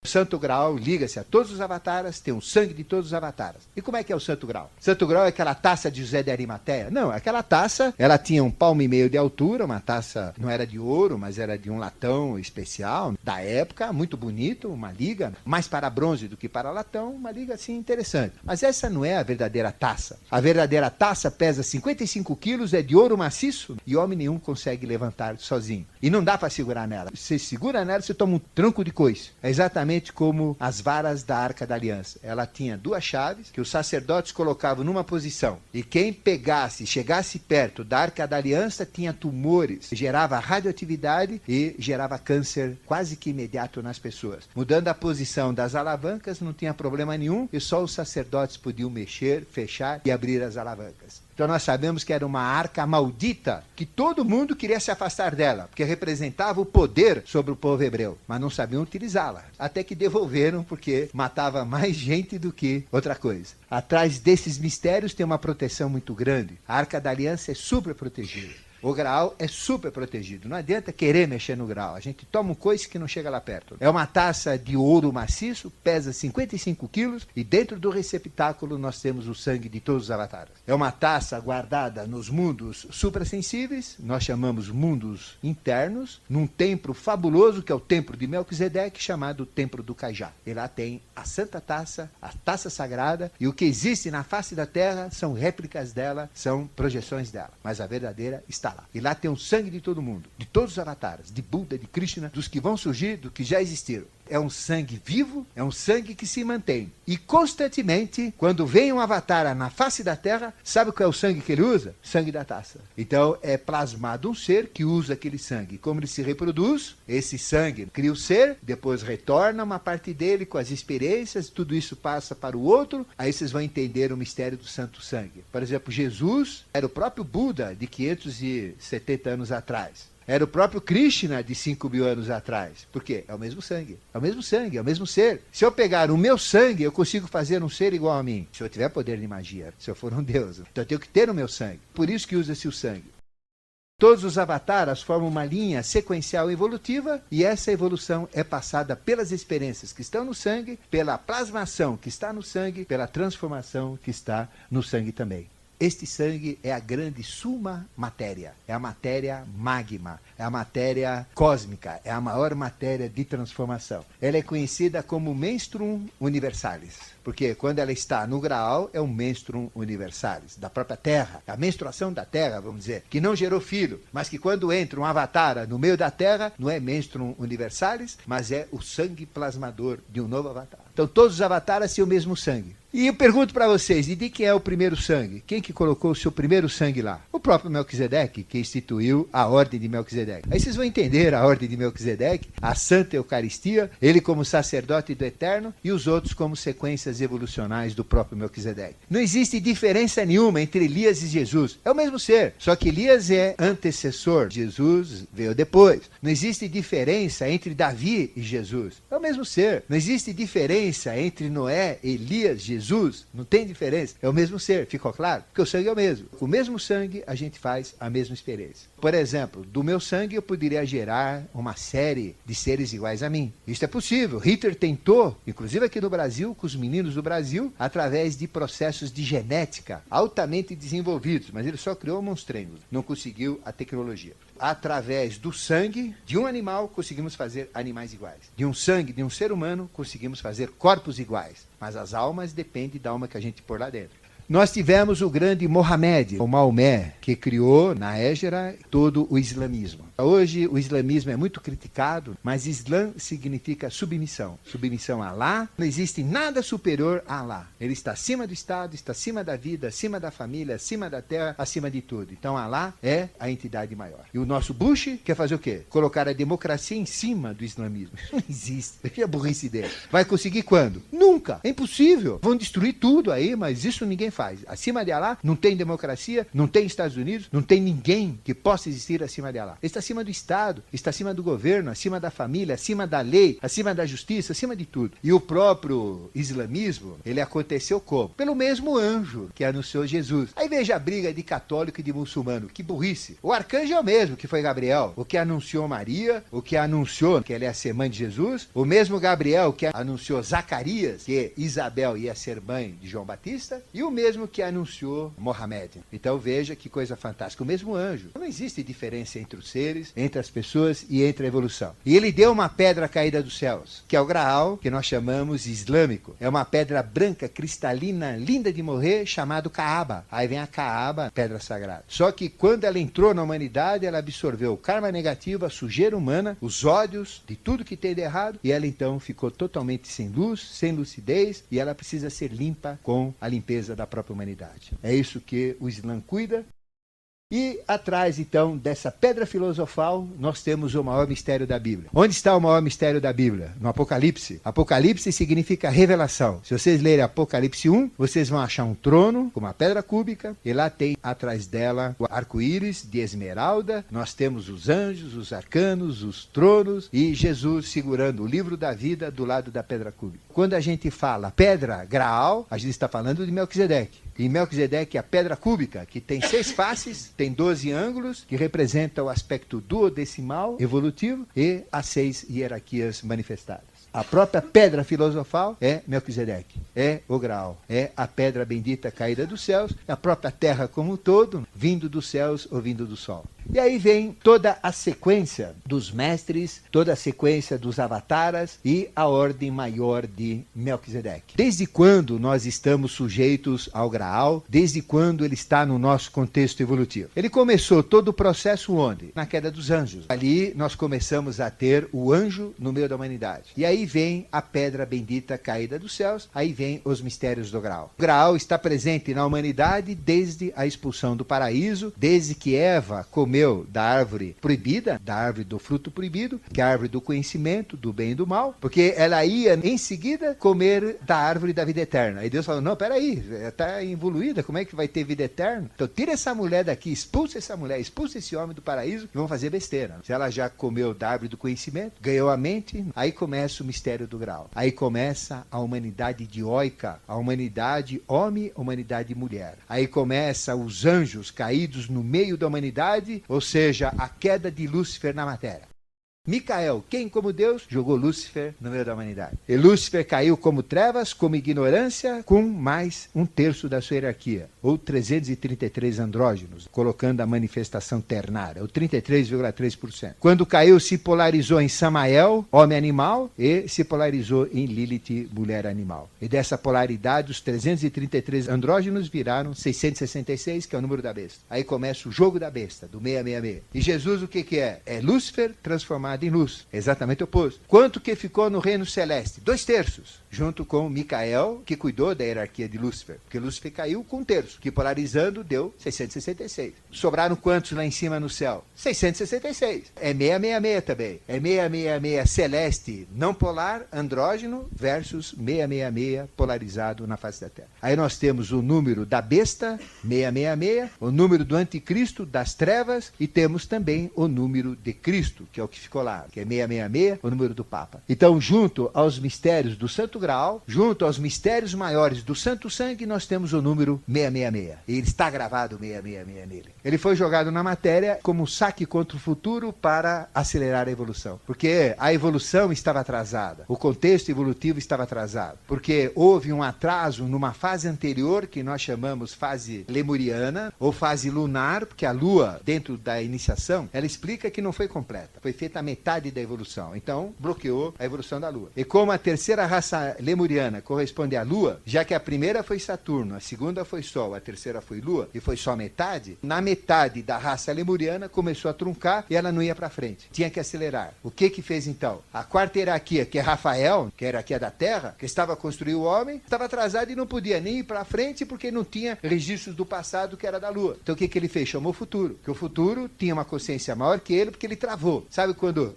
O Santo Graal liga-se a todos os avataras, tem o sangue de todos os avataras. E como é que é o Santo Graal? O Santo Graal é aquela taça de José de Arimateia? Não, aquela taça, ela tinha 1,5 palmo de altura, uma taça, não era de ouro, mas era de um latão especial, da época, muito bonito, uma liga, mais para bronze do que para latão, uma liga assim interessante. Mas essa não é a verdadeira taça. A verdadeira taça pesa 55 quilos, é de ouro maciço, e homem nenhum consegue levantar sozinho. E não dá para segurar nela. Você segura nela, você toma um tranco de coice. É exatamente como as varas da Arca da Aliança. Ela tinha 2 chaves que os sacerdotes colocavam numa posição. E quem pegasse, chegasse perto da Arca da Aliança, tinha tumores, gerava radioatividade e gerava câncer quase que imediato nas pessoas. Mudando a posição das alavancas, não tinha problema nenhum, e só os sacerdotes podiam mexer, fechar e abrir as alavancas. Então nós sabemos que era uma arca maldita, que todo mundo queria se afastar dela, porque representava o poder sobre o povo hebreu, mas não sabiam utilizá-la. Até que devolveram, porque matava mais gente do que outra coisa. Atrás desses mistérios tem uma proteção muito grande. A Arca da Aliança é super protegida. O Graal é super protegido. Não adianta querer mexer no Graal. A gente toma um coice que não chega lá perto. É uma taça de ouro maciço, pesa 55 quilos e dentro do receptáculo nós temos o sangue de todos os avataras. É uma taça guardada nos mundos suprassensíveis, nós chamamos mundos internos, num templo fabuloso que é o templo de Melquisedeque, chamado Templo do Cajá. E lá tem a Santa Taça, a Taça Sagrada, e o que existe na face da Terra são réplicas dela, são projeções dela. Mas a verdadeira está lá. E lá tem o sangue de todo mundo, de todos os avataras, de Buda, de Krishna, dos que vão surgir, do que já existiram. É um sangue vivo, é um sangue que se mantém. E constantemente, quando vem um avatar na face da Terra, sabe qual é o sangue que ele usa? Sangue da taça. Então é plasmado um ser que usa aquele sangue. Como ele se reproduz, esse sangue cria o ser, depois retorna uma parte dele com as experiências, tudo isso passa para o outro, aí vocês vão entender o mistério do Santo Sangue. Por exemplo, Jesus era o próprio Buda de 570 anos atrás. Era o próprio Krishna de 5.000 anos atrás. Por quê? É o mesmo sangue. É o mesmo sangue, é o mesmo ser. Se eu pegar o meu sangue, eu consigo fazer um ser igual a mim. Se eu tiver poder de magia, se eu for um deus. Então eu tenho que ter o meu sangue. Por isso que usa-se o sangue. Todos os avataras formam uma linha sequencial evolutiva e essa evolução é passada pelas experiências que estão no sangue, pela plasmação que está no sangue, pela transformação que está no sangue também. Este sangue é a grande suma matéria, é a matéria magma, é a matéria cósmica, é a maior matéria de transformação. Ela é conhecida como menstruum universalis, porque quando ela está no Graal é um menstruum universalis, da própria Terra, a menstruação da Terra, vamos dizer, que não gerou filho, mas que quando entra um avatar no meio da Terra, não é menstruum universalis, mas é o sangue plasmador de um novo avatar. Então todos os avatares têm o mesmo sangue. E eu pergunto para vocês, e de quem é o primeiro sangue? Quem que colocou o seu primeiro sangue lá? O próprio Melquisedeque, que instituiu a ordem de Melquisedeque. Aí vocês vão entender a ordem de Melquisedeque, a Santa Eucaristia, ele como sacerdote do Eterno e os outros como sequências evolucionais do próprio Melquisedeque. Não existe diferença nenhuma entre Elias e Jesus. É o mesmo ser, só que Elias é antecessor, Jesus veio depois. Não existe diferença entre Davi e Jesus. É o mesmo ser. Não existe diferença entre Noé, Elias, Jesus. Não tem diferença. É o mesmo ser, ficou claro? Porque o sangue é o mesmo. Com o mesmo sangue, a gente faz a mesma experiência. Por exemplo, do meu sangue eu poderia gerar uma série de seres iguais a mim. Isso é possível. Hitler tentou, inclusive aqui no Brasil, com os meninos do Brasil, através de processos de genética altamente desenvolvidos, mas ele só criou monstrengos. Não conseguiu a tecnologia. Através do sangue de um animal, conseguimos fazer animais iguais. De um sangue de um ser humano, conseguimos fazer corpos iguais. Mas as almas dependem da alma que a gente pôr lá dentro. Nós tivemos o grande Mohamed, o Maomé, que criou na Hégera todo o islamismo. Hoje o islamismo é muito criticado, mas Islã significa submissão. Submissão a Alá, não existe nada superior a Alá. Ele está acima do Estado, está acima da vida, acima da família, acima da terra, acima de tudo. Então Alá é a entidade maior. E o nosso Bush quer fazer o quê? Colocar a democracia em cima do islamismo. Não existe. É a burrice dele. Vai conseguir quando? Nunca. É impossível. Vão destruir tudo aí, mas isso ninguém faz. Acima de Alá não tem democracia, não tem Estados Unidos, não tem ninguém que possa existir acima de Alá. Ele está acima do Estado, está acima do governo, acima da família, acima da lei, acima da justiça, acima de tudo. E o próprio islamismo, ele aconteceu como? Pelo mesmo anjo que anunciou Jesus. Aí veja a briga de católico e de muçulmano, que burrice. O arcanjo é o mesmo, que foi Gabriel, o que anunciou Maria, o que anunciou que ela ia ser mãe de Jesus, o mesmo Gabriel que anunciou Zacarias, que Isabel ia ser mãe de João Batista, e o mesmo que anunciou Mohamed. Então veja que coisa fantástica, o mesmo anjo. Não existe diferença entre os seres, entre as pessoas e entre a evolução. E ele deu uma pedra caída dos céus, que é o Graal, que nós chamamos islâmico. É uma pedra branca, cristalina, linda de morrer, chamado Kaaba. Aí vem a Kaaba, pedra sagrada. Só que quando ela entrou na humanidade, ela absorveu o karma negativo, a sujeira humana, os ódios de tudo que tem de errado, e ela então ficou totalmente sem luz, sem lucidez, e ela precisa ser limpa com a limpeza da própria humanidade. É isso que o Islã cuida. E atrás, então, dessa pedra filosofal, nós temos o maior mistério da Bíblia. Onde está o maior mistério da Bíblia? No Apocalipse. Apocalipse significa revelação. Se vocês lerem Apocalipse 1, vocês vão achar um trono com uma pedra cúbica, e lá tem atrás dela o arco-íris de esmeralda. Nós temos os anjos, os arcanos, os tronos, e Jesus segurando o livro da vida do lado da pedra cúbica. Quando a gente fala pedra Graal, a gente está falando de Melquisedeque. e Melquisedeque a pedra cúbica, que tem 6 faces, tem 12 ângulos, que representa o aspecto duodecimal evolutivo e as 6 hierarquias manifestadas. A própria pedra filosofal é Melquisedeque, é o Graal, é a pedra bendita caída dos céus, a própria terra como um todo, vindo dos céus ou vindo do sol. E aí vem toda a sequência dos mestres, toda a sequência dos avataras e a ordem maior de Melquisedeque. Desde quando nós estamos sujeitos ao Graal? Desde quando ele está no nosso contexto evolutivo? Ele começou todo o processo onde? Na queda dos anjos. Ali nós começamos a ter o anjo no meio da humanidade. E aí vem a pedra bendita caída dos céus, aí vem os mistérios do Graal. O Graal está presente na humanidade desde a expulsão do paraíso, desde que Eva comeu da árvore proibida, da árvore do fruto proibido, que é a árvore do conhecimento, do bem e do mal, porque ela ia em seguida comer da árvore da vida eterna. Aí Deus falou, não, peraí, está evoluída, como é que vai ter vida eterna? Então tira essa mulher daqui, expulsa essa mulher, expulsa esse homem do paraíso e vão fazer besteira. Se ela já comeu da árvore do conhecimento, ganhou a mente, aí começa o mistério do Graal. Aí começa a humanidade dioica, a humanidade homem, humanidade mulher. Aí começa os anjos caídos no meio da humanidade, ou seja, a queda de Lúcifer na matéria. Micael, quem como Deus, jogou Lúcifer no meio da humanidade. E Lúcifer caiu como trevas, como ignorância, com mais 1/3 da sua hierarquia, ou 333 andrógenos, colocando a manifestação ternária, ou 33,3%. Quando caiu, se polarizou em Samael, homem-animal, e se polarizou em Lilith, mulher-animal. E dessa polaridade, os 333 andrógenos viraram 666, que é o número da besta. Aí começa o jogo da besta, do 666. E Jesus o que é? É Lúcifer transformado em luz, exatamente o oposto. Quanto que ficou no reino celeste? 2/3, junto com Micael, que cuidou da hierarquia de Lúcifer, porque Lúcifer caiu com 1/3, que polarizando deu 666. Sobraram quantos lá em cima no céu? 666. É 666 também. É 666 celeste não polar, andrógeno, versus 666 polarizado na face da Terra. Aí nós temos o número da besta, 666, o número do anticristo, das trevas, e temos também o número de Cristo, que é o que ficou lá, que é 666, o número do Papa. Então, junto aos mistérios do Santo Graal, junto aos mistérios maiores do Santo Sangue, nós temos o número 666. E ele está gravado 666 nele. Ele foi jogado na matéria como saque contra o futuro para acelerar a evolução. Porque a evolução estava atrasada, o contexto evolutivo estava atrasado. Porque houve um atraso numa fase anterior, que nós chamamos fase lemuriana, ou fase lunar, porque a Lua, dentro da iniciação, ela explica que não foi completa. Foi feita a metade da evolução. Então, bloqueou a evolução da Lua. E como a terceira raça lemuriana corresponde à Lua, já que a primeira foi Saturno, a segunda foi Sol, a terceira foi Lua, e foi só metade, na metade da raça lemuriana começou a truncar e ela não ia para frente. Tinha que acelerar. O que fez então? A quarta hierarquia, que é Rafael, que é a hierarquia da Terra, que estava a construir o homem, estava atrasado e não podia nem ir para frente porque não tinha registros do passado que era da Lua. Então o que ele fez? Chamou o futuro. Porque o futuro tinha uma consciência maior que ele porque ele travou. Sabe quando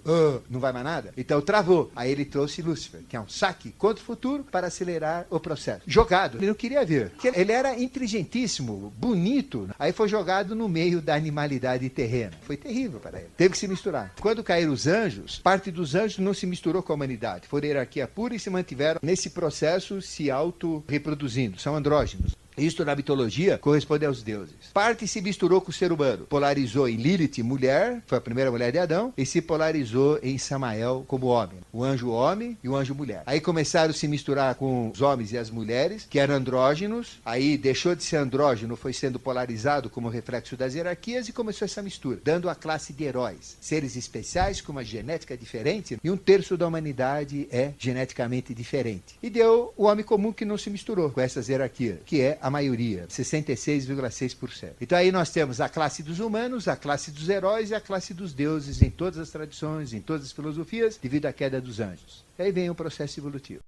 não vai mais nada? Então travou. Aí ele trouxe Lúcifer, que é um saque contra o futuro para acelerar o processo. Jogado. Ele não queria ver. Ele era inteligentíssimo, bonito. Aí foi jogado no meio da animalidade terrena. Foi terrível para ele. Teve que se misturar. Quando caíram os anjos, parte dos anjos não se misturou com a humanidade. Foram hierarquia pura e se mantiveram nesse processo se auto-reproduzindo. São andrógenos. Isto na mitologia corresponde aos deuses. Parte se misturou com o ser humano. Polarizou em Lilith, mulher, foi a primeira mulher de Adão, e se polarizou em Samael como homem. O anjo homem e o anjo mulher. Aí começaram a se misturar com os homens e as mulheres, que eram andrógenos. Aí deixou de ser andrógeno, foi sendo polarizado como reflexo das hierarquias e começou essa mistura, dando a classe de heróis. Seres especiais com uma genética diferente e 1/3 da humanidade é geneticamente diferente. E deu o homem comum que não se misturou com essas hierarquias, que é a maioria, 66,6%. Então aí nós temos a classe dos humanos, a classe dos heróis e a classe dos deuses em todas as tradições, em todas as filosofias, devido à queda dos anjos. E aí vem o processo evolutivo.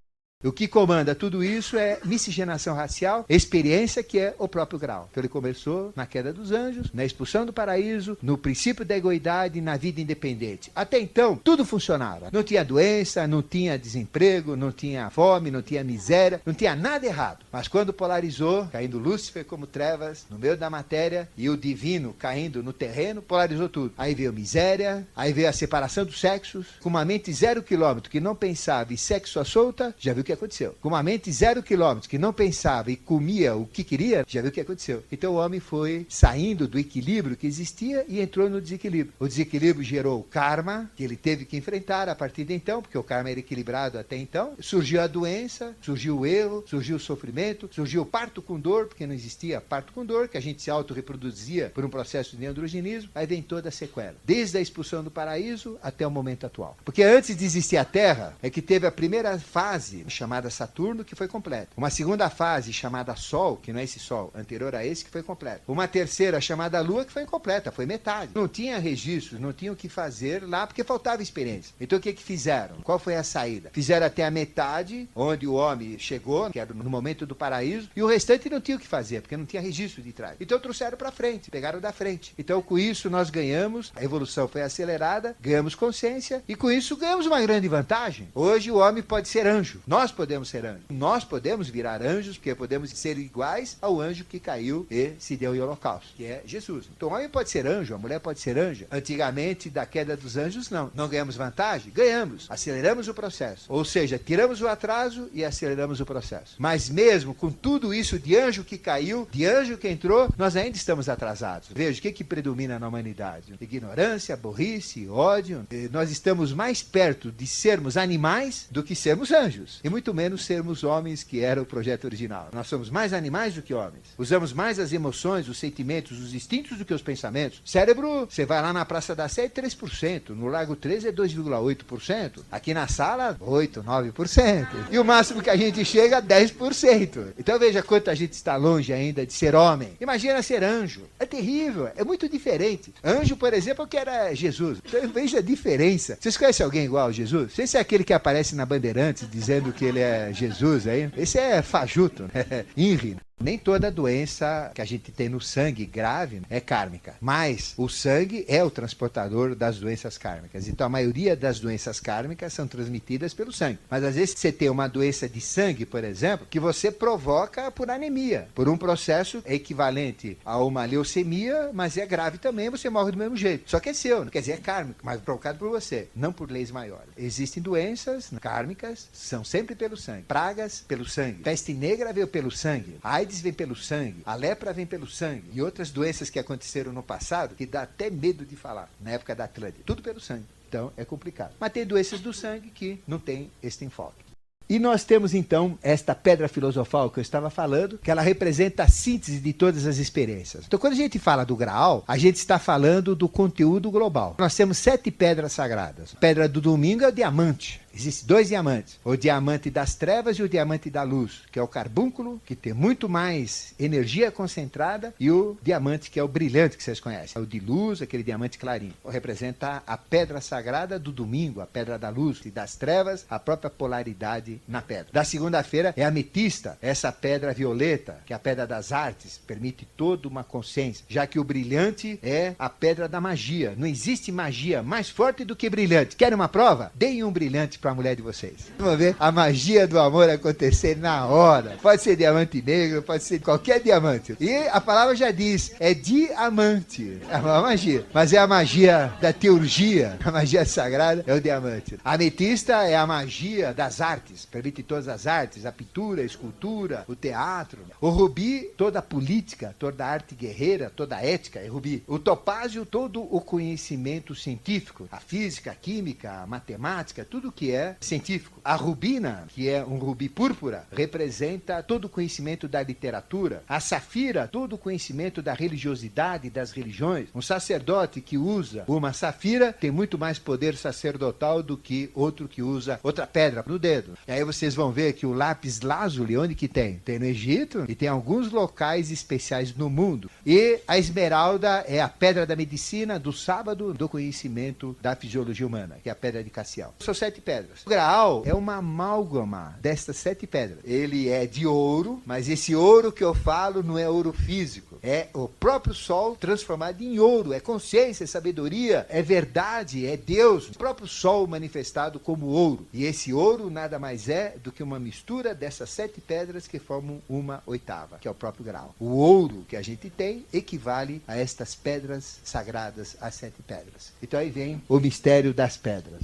O que comanda tudo isso é miscigenação racial, experiência que é o próprio Graal. Então ele começou na queda dos anjos, na expulsão do paraíso, no princípio da egoidade, na vida independente. Até então, tudo funcionava. Não tinha doença, não tinha desemprego, não tinha fome, não tinha miséria, não tinha nada errado. Mas quando polarizou, caindo Lúcifer como trevas, no meio da matéria, e o divino caindo no terreno, polarizou tudo. Aí veio miséria, aí veio a separação dos sexos, com uma mente 0 km que não pensava em sexo à solta, já viu o que aconteceu. Com uma mente 0 quilômetros, que não pensava e comia o que queria, já viu o que aconteceu. Então o homem foi saindo do equilíbrio que existia e entrou no desequilíbrio. O desequilíbrio gerou o karma, que ele teve que enfrentar a partir de então, porque o karma era equilibrado até então. Surgiu a doença, surgiu o erro, surgiu o sofrimento, surgiu o parto com dor, porque não existia parto com dor, que a gente se autorreproduzia por um processo de androgenismo. Aí vem toda a sequela. Desde a expulsão do paraíso até o momento atual. Porque antes de existir a Terra, é que teve a primeira fase, chamada Saturno, que foi completa. Uma segunda fase, chamada Sol, que não é esse Sol, anterior a esse, que foi completa. Uma terceira, chamada Lua, que foi incompleta, foi metade. Não tinha registros, não tinha o que fazer lá, porque faltava experiência. Então o que fizeram? Qual foi a saída? Fizeram até a metade, onde o homem chegou, que era no momento do paraíso, e o restante não tinha o que fazer, porque não tinha registro de trás. Então trouxeram para frente, pegaram da frente. Então com isso nós ganhamos, a evolução foi acelerada, ganhamos consciência, e com isso ganhamos uma grande vantagem. Hoje o homem pode ser anjo, nós podemos ser anjos. Nós podemos virar anjos, porque podemos ser iguais ao anjo que caiu e se deu em holocausto, que é Jesus. Então o homem pode ser anjo, a mulher pode ser anja. Antigamente, da queda dos anjos, não. Não ganhamos vantagem? Ganhamos. Aceleramos o processo. Ou seja, tiramos o atraso e aceleramos o processo. Mas mesmo com tudo isso de anjo que caiu, de anjo que entrou, nós ainda estamos atrasados. Veja, o que predomina na humanidade? Ignorância, burrice, ódio. Nós estamos mais perto de sermos animais do que sermos anjos. E muito menos sermos homens, que era o projeto original. Nós somos mais animais do que homens. Usamos mais as emoções, os sentimentos, os instintos do que os pensamentos. Cérebro, você vai lá na Praça da Sé, é 3%. No Largo 13 é 2,8%. Aqui na sala, 8%, 9%. E o máximo que a gente chega, 10%. Então veja quanto a gente está longe ainda de ser homem. Imagina ser anjo. É terrível, é muito diferente. Anjo, por exemplo, é o que era Jesus. Então veja a diferença. Vocês conhecem alguém igual a Jesus? Esse é aquele que aparece na Bandeirantes dizendo que ele é Jesus aí. Esse é fajuto, né? Inri. Nem toda doença que a gente tem no sangue grave é kármica, mas o sangue é o transportador das doenças kármicas. Então a maioria das doenças kármicas são transmitidas pelo sangue. Mas às vezes você tem uma doença de sangue, por exemplo, que você provoca por anemia, por um processo equivalente a uma leucemia, mas é grave também, você morre do mesmo jeito. Só que é seu, não quer dizer é kármico, mas provocado por você, não por leis maiores. Existem doenças kármicas, são sempre pelo sangue. Pragas pelo sangue. Peste negra veio pelo sangue. A AIDS vem pelo sangue, a lepra vem pelo sangue e outras doenças que aconteceram no passado que dá até medo de falar, na época da Atlântida, tudo pelo sangue. Então é complicado. Mas tem doenças do sangue que não tem este enfoque. E nós temos então esta pedra filosofal que eu estava falando, que ela representa a síntese de todas as experiências. Então quando a gente fala do Graal, a gente está falando do conteúdo global. Nós temos 7 pedras sagradas. A pedra do domingo é o diamante. Existem 2 diamantes, o diamante das trevas e o diamante da luz, que é o carbúnculo, que tem muito mais energia concentrada, e o diamante que é o brilhante, que vocês conhecem. É o de luz, aquele diamante clarinho. Representa a pedra sagrada do domingo, a pedra da luz e das trevas, a própria polaridade na pedra. Da segunda-feira é a ametista, essa pedra violeta, que é a pedra das artes, permite toda uma consciência, já que o brilhante é a pedra da magia. Não existe magia mais forte do que brilhante. Querem uma prova? Deem um brilhante para a mulher de vocês. Vamos ver a magia do amor acontecer na hora. Pode ser diamante negro, pode ser qualquer diamante. E a palavra já diz, é diamante. É uma magia. Mas é a magia da teurgia, a magia sagrada é o diamante. A ametista é a magia das artes, permite todas as artes, a pintura, a escultura, o teatro. O rubi, toda a política, toda a arte guerreira, toda a ética é rubi. O topázio, todo o conhecimento científico, a física, a química, a matemática, tudo que é científico. A rubina, que é um rubi púrpura, representa todo o conhecimento da literatura. A safira, todo o conhecimento da religiosidade, das religiões. Um sacerdote que usa uma safira tem muito mais poder sacerdotal do que outro que usa outra pedra no dedo. E aí vocês vão ver que o lápis lazuli, onde que tem? Tem no Egito e tem alguns locais especiais no mundo. E a esmeralda é a pedra da medicina, do sábado, do conhecimento da fisiologia humana, que é a pedra de Cassiel. São 7 pedras. O Graal é uma amálgama destas 7 pedras. Ele é de ouro, mas esse ouro que eu falo não é ouro físico. É o próprio Sol transformado em ouro. É consciência, é sabedoria, é verdade, é Deus. O próprio Sol manifestado como ouro. E esse ouro nada mais é do que uma mistura dessas 7 pedras que formam uma oitava, que é o próprio Graal. O ouro que a gente tem equivale a estas pedras sagradas, as 7 pedras. Então aí vem o mistério das pedras.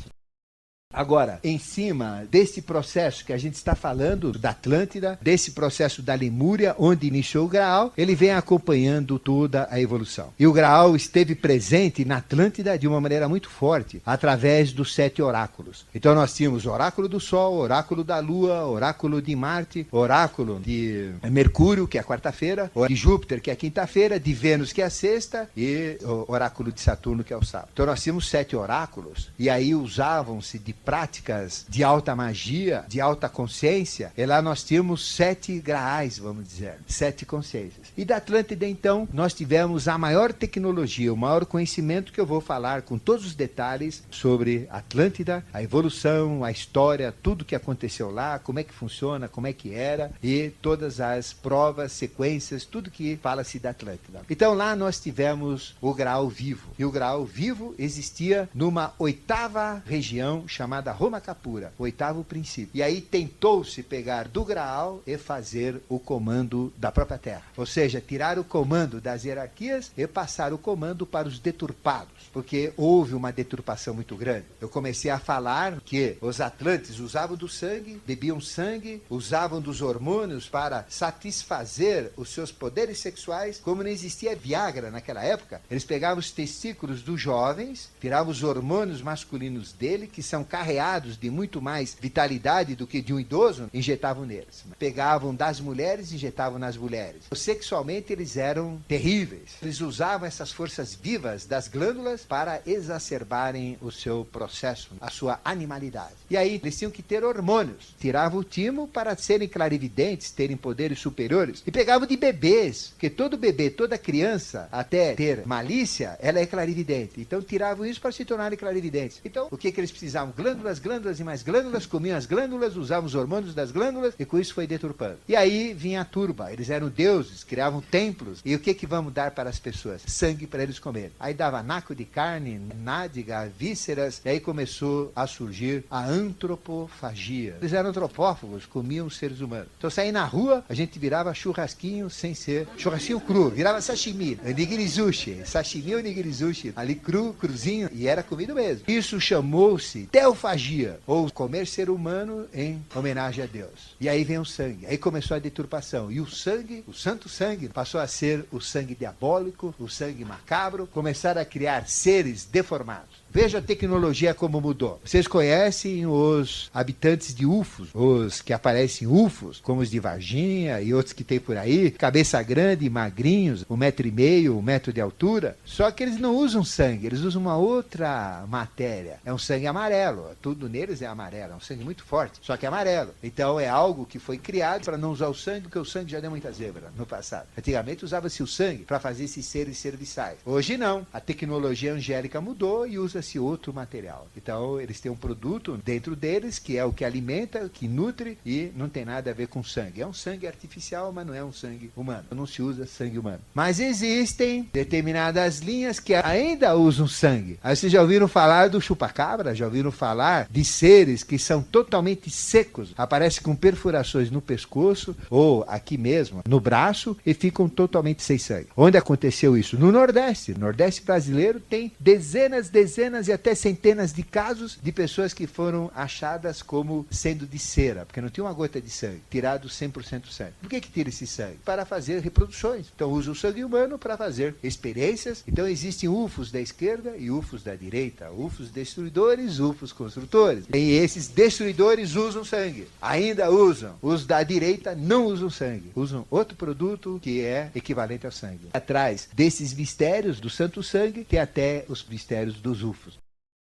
Agora, em cima desse processo que a gente está falando, da Atlântida, desse processo da Lemúria, onde iniciou o Graal, ele vem acompanhando toda a evolução. E o Graal esteve presente na Atlântida de uma maneira muito forte, através dos 7 oráculos. Então nós tínhamos o oráculo do Sol, oráculo da Lua, oráculo de Marte, oráculo de Mercúrio, que é a quarta-feira, de Júpiter, que é a quinta-feira, de Vênus, que é a sexta, e o oráculo de Saturno, que é o sábado. Então nós tínhamos 7 oráculos, e aí usavam-se de práticas de alta magia, de alta consciência, e lá nós tínhamos 7 graais, vamos dizer, 7 consciências. E da Atlântida, então, nós tivemos a maior tecnologia, o maior conhecimento, que eu vou falar com todos os detalhes sobre a Atlântida, a evolução, a história, tudo que aconteceu lá, como é que funciona, como é que era, e todas as provas, sequências, tudo que fala-se da Atlântida. Então lá nós tivemos o Graal vivo, e o Graal vivo existia numa 8ª região chamada Roma Capura, o 8º princípio. E aí tentou-se pegar do Graal e fazer o comando da própria Terra. Ou seja, tirar o comando das hierarquias e passar o comando para os deturpados, porque houve uma deturpação muito grande. Eu comecei a falar que os atlantes usavam do sangue, bebiam sangue, usavam dos hormônios para satisfazer os seus poderes sexuais. Como não existia Viagra naquela época, eles pegavam os testículos dos jovens, tiravam os hormônios masculinos dele, que são carreados de muito mais vitalidade do que de um idoso, injetavam neles. Pegavam das mulheres e injetavam nas mulheres. Sexualmente eles eram terríveis. Eles usavam essas forças vivas das glândulas para exacerbarem o seu processo, a sua animalidade. E aí eles tinham que ter hormônios. Tiravam o timo para serem clarividentes, terem poderes superiores. E pegavam de bebês, porque todo bebê, toda criança, até ter malícia, ela é clarividente. Então tiravam isso para se tornarem clarividentes. Então o que eles precisavam? Glândulas, glândulas e mais glândulas, comiam as glândulas, usavam os hormônios das glândulas, e com isso foi deturpando. E aí vinha a turba, eles eram deuses, criavam templos, e o que vamos dar para as pessoas? Sangue para eles comerem. Aí dava naco de carne, nádega, vísceras, e aí começou a surgir a antropofagia. Eles eram antropófagos, comiam os seres humanos. Então sair na rua, a gente virava churrasquinho sem ser, churrasquinho cru, virava sashimi, nigirizushi, sashimi ou nigirizushi, ali cruzinho, e era comido mesmo. Isso chamou-se teofagia, ou comer ser humano em homenagem a Deus. E aí vem o sangue, aí começou a deturpação, e o sangue, o santo sangue, passou a ser o sangue diabólico, o sangue macabro, começaram a criar seres deformados. Veja a tecnologia como mudou. Vocês conhecem os habitantes de UFOs, os que aparecem UFOs, como os de Varginha e outros que tem por aí, cabeça grande, magrinhos, 1,5 m, 1 metro de altura. Só que eles não usam sangue, eles usam uma outra matéria. É um sangue amarelo, tudo neles é amarelo, é um sangue muito forte, só que é amarelo. Então é algo que foi criado para não usar o sangue, porque o sangue já deu muita zebra no passado. Antigamente usava-se o sangue para fazer esses seres serviçais. Hoje não, a tecnologia angélica mudou e usa esse outro material. Então eles têm um produto dentro deles que é o que alimenta, que nutre, e não tem nada a ver com sangue. É um sangue artificial, mas não é um sangue humano. Não se usa sangue humano. Mas existem determinadas linhas que ainda usam sangue. Aí vocês já ouviram falar do chupacabra? Já ouviram falar de seres que são totalmente secos? Aparecem com perfurações no pescoço ou aqui mesmo, no braço, e ficam totalmente sem sangue. Onde aconteceu isso? No Nordeste. No Nordeste brasileiro tem dezenas e até centenas de casos de pessoas que foram achadas como sendo de cera, porque não tinha uma gota de sangue, tirado 100% sangue. Por que tira esse sangue? Para fazer reproduções. Então usa o sangue humano para fazer experiências. Então existem UFOs da esquerda e UFOs da direita, UFOs destruidores, UFOs construtores. E esses destruidores usam sangue, ainda usam. Os da direita não usam sangue, usam outro produto que é equivalente ao sangue. Atrás desses mistérios do santo sangue tem até os mistérios dos UFOs.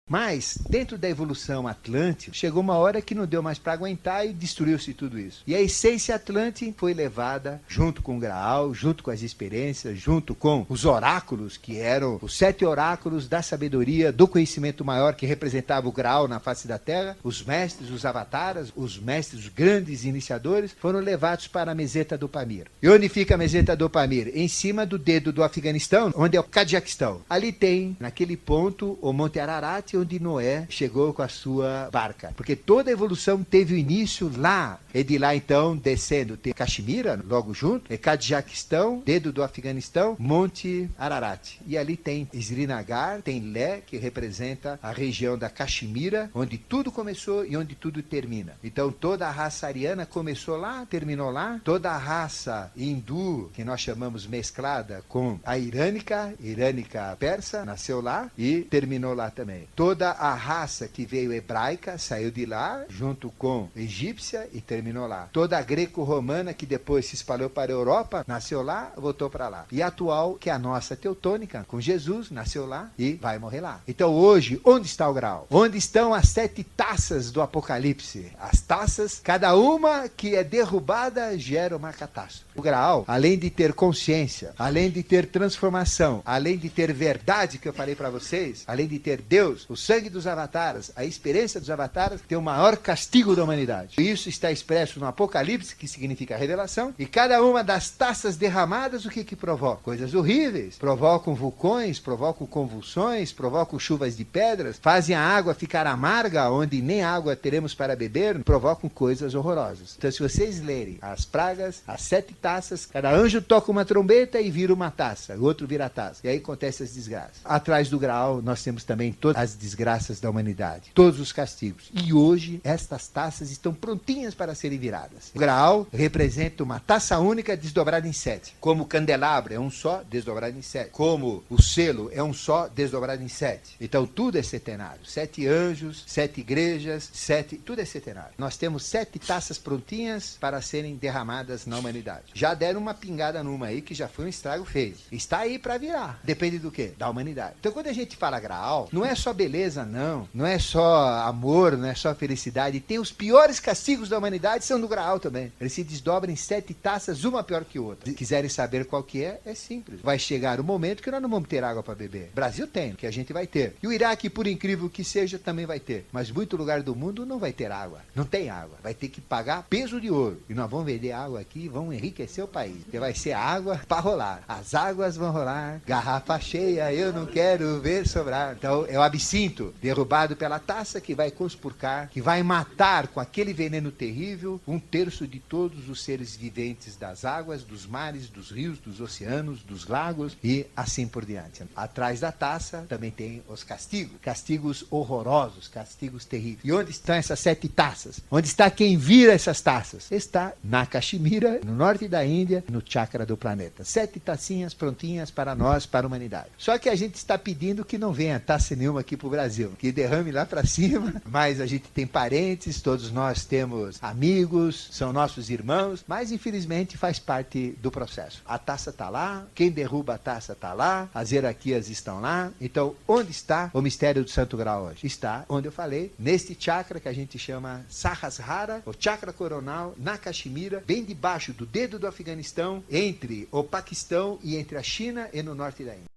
Mas, dentro da evolução atlântica, chegou uma hora que não deu mais para aguentar e destruiu-se tudo isso. E a essência atlântica foi levada junto com o Graal, junto com as experiências, junto com os oráculos, que eram os 7 oráculos da sabedoria, do conhecimento maior, que representava o Graal na face da Terra. Os mestres, os avataras, os mestres, os grandes iniciadores, foram levados para a meseta do Pamir. E onde fica a meseta do Pamir? Em cima do dedo do Afeganistão, onde é o Cazaquistão. Ali tem, naquele ponto, o Monte Ararat, exatamente onde Noé chegou com a sua barca. Porque toda a evolução teve o início lá. E de lá então, descendo, tem Caxemira, logo junto, e Cadjaquistão, dedo do Afeganistão, Monte Ararat. E ali tem Srinagar, tem Lé, que representa a região da Caxemira, onde tudo começou e onde tudo termina. Então toda a raça ariana começou lá, terminou lá. Toda a raça hindu, que nós chamamos mesclada com a irânica persa, nasceu lá e terminou lá também. Toda a raça que veio hebraica saiu de lá, junto com egípcia e terminou lá. Toda a greco-romana, que depois se espalhou para a Europa, nasceu lá, voltou para lá. E a atual, que é a nossa teutônica, com Jesus, nasceu lá e vai morrer lá. Então hoje, onde está o grau? Onde estão as 7 taças do Apocalipse? As taças, cada uma que é derrubada gera uma catástrofe. O grau, além de ter consciência, além de ter transformação, além de ter verdade, que eu falei para vocês, além de ter Deus, o sangue dos avatares, a experiência dos avatares, tem o maior castigo da humanidade. Isso está expresso no Apocalipse, que significa revelação, e cada uma das taças derramadas, o que provoca? Coisas horríveis. Provocam vulcões, provocam convulsões, provocam chuvas de pedras, fazem a água ficar amarga, onde nem água teremos para beber, provocam coisas horrorosas. Então, se vocês lerem as pragas, as 7 taças, cada anjo toca uma trombeta e vira uma taça, o outro vira a taça. E aí acontecem as desgraças. Atrás do grau, nós temos também todas as desgraças da humanidade, todos os castigos. E hoje, estas taças estão prontinhas para serem viradas. O grau representa uma taça única desdobrada em 7. Como o candelabro é um só, desdobrado em 7. Como o selo é um só, desdobrado em 7. Então, tudo é setenário. 7 anjos, 7 igrejas, 7... Tudo é setenário. Nós temos 7 taças prontinhas para serem derramadas na humanidade. Já deram uma pingada numa aí, que já foi um estrago feio. Está aí para virar. Depende do quê? Da humanidade. Então, quando a gente fala grau, não é só beleza, não. Não é só amor, não é só felicidade. Tem os piores castigos da humanidade, são do grau também. Eles se desdobram em 7 taças, uma pior que outra. Se quiserem saber qual que é simples. Vai chegar o momento que nós não vamos ter água para beber. O Brasil tem, que a gente vai ter. E o Iraque, por incrível que seja, também vai ter. Mas muito lugar do mundo não vai ter água. Não tem água. Vai ter que pagar peso de ouro. E nós vamos vender água aqui e vamos enriquecer o país. Porque vai ser água para rolar. As águas vão rolar. Garrafa cheia, eu não quero ver sobrar. Então, é o absinto derrubado pela taça que vai conspurcar, que vai matar com aquele veneno terrível 1/3 de todos os seres viventes das águas, dos mares, dos rios, dos oceanos, dos lagos e assim por diante. Atrás da taça também tem os castigos. Castigos horrorosos, castigos terríveis. E onde estão essas 7 taças? Onde está quem vira essas taças? Está na Caxemira, no norte da Índia, no chakra do planeta. 7 tacinhas prontinhas para nós, para a humanidade. Só que a gente está pedindo que não venha taça nenhuma aqui para o Brasil, que derrame lá para cima, mas a gente tem parentes, todos nós temos amigos, são nossos irmãos, mas infelizmente faz parte do processo. A taça está lá, quem derruba a taça está lá, as hierarquias estão lá. Então, onde está o mistério do Santo Grau hoje? Está, onde eu falei, neste chakra que a gente chama Sahasrara, o chakra coronal, na Caxemira, bem debaixo do dedo do Afeganistão, entre o Paquistão e entre a China e no norte da Índia.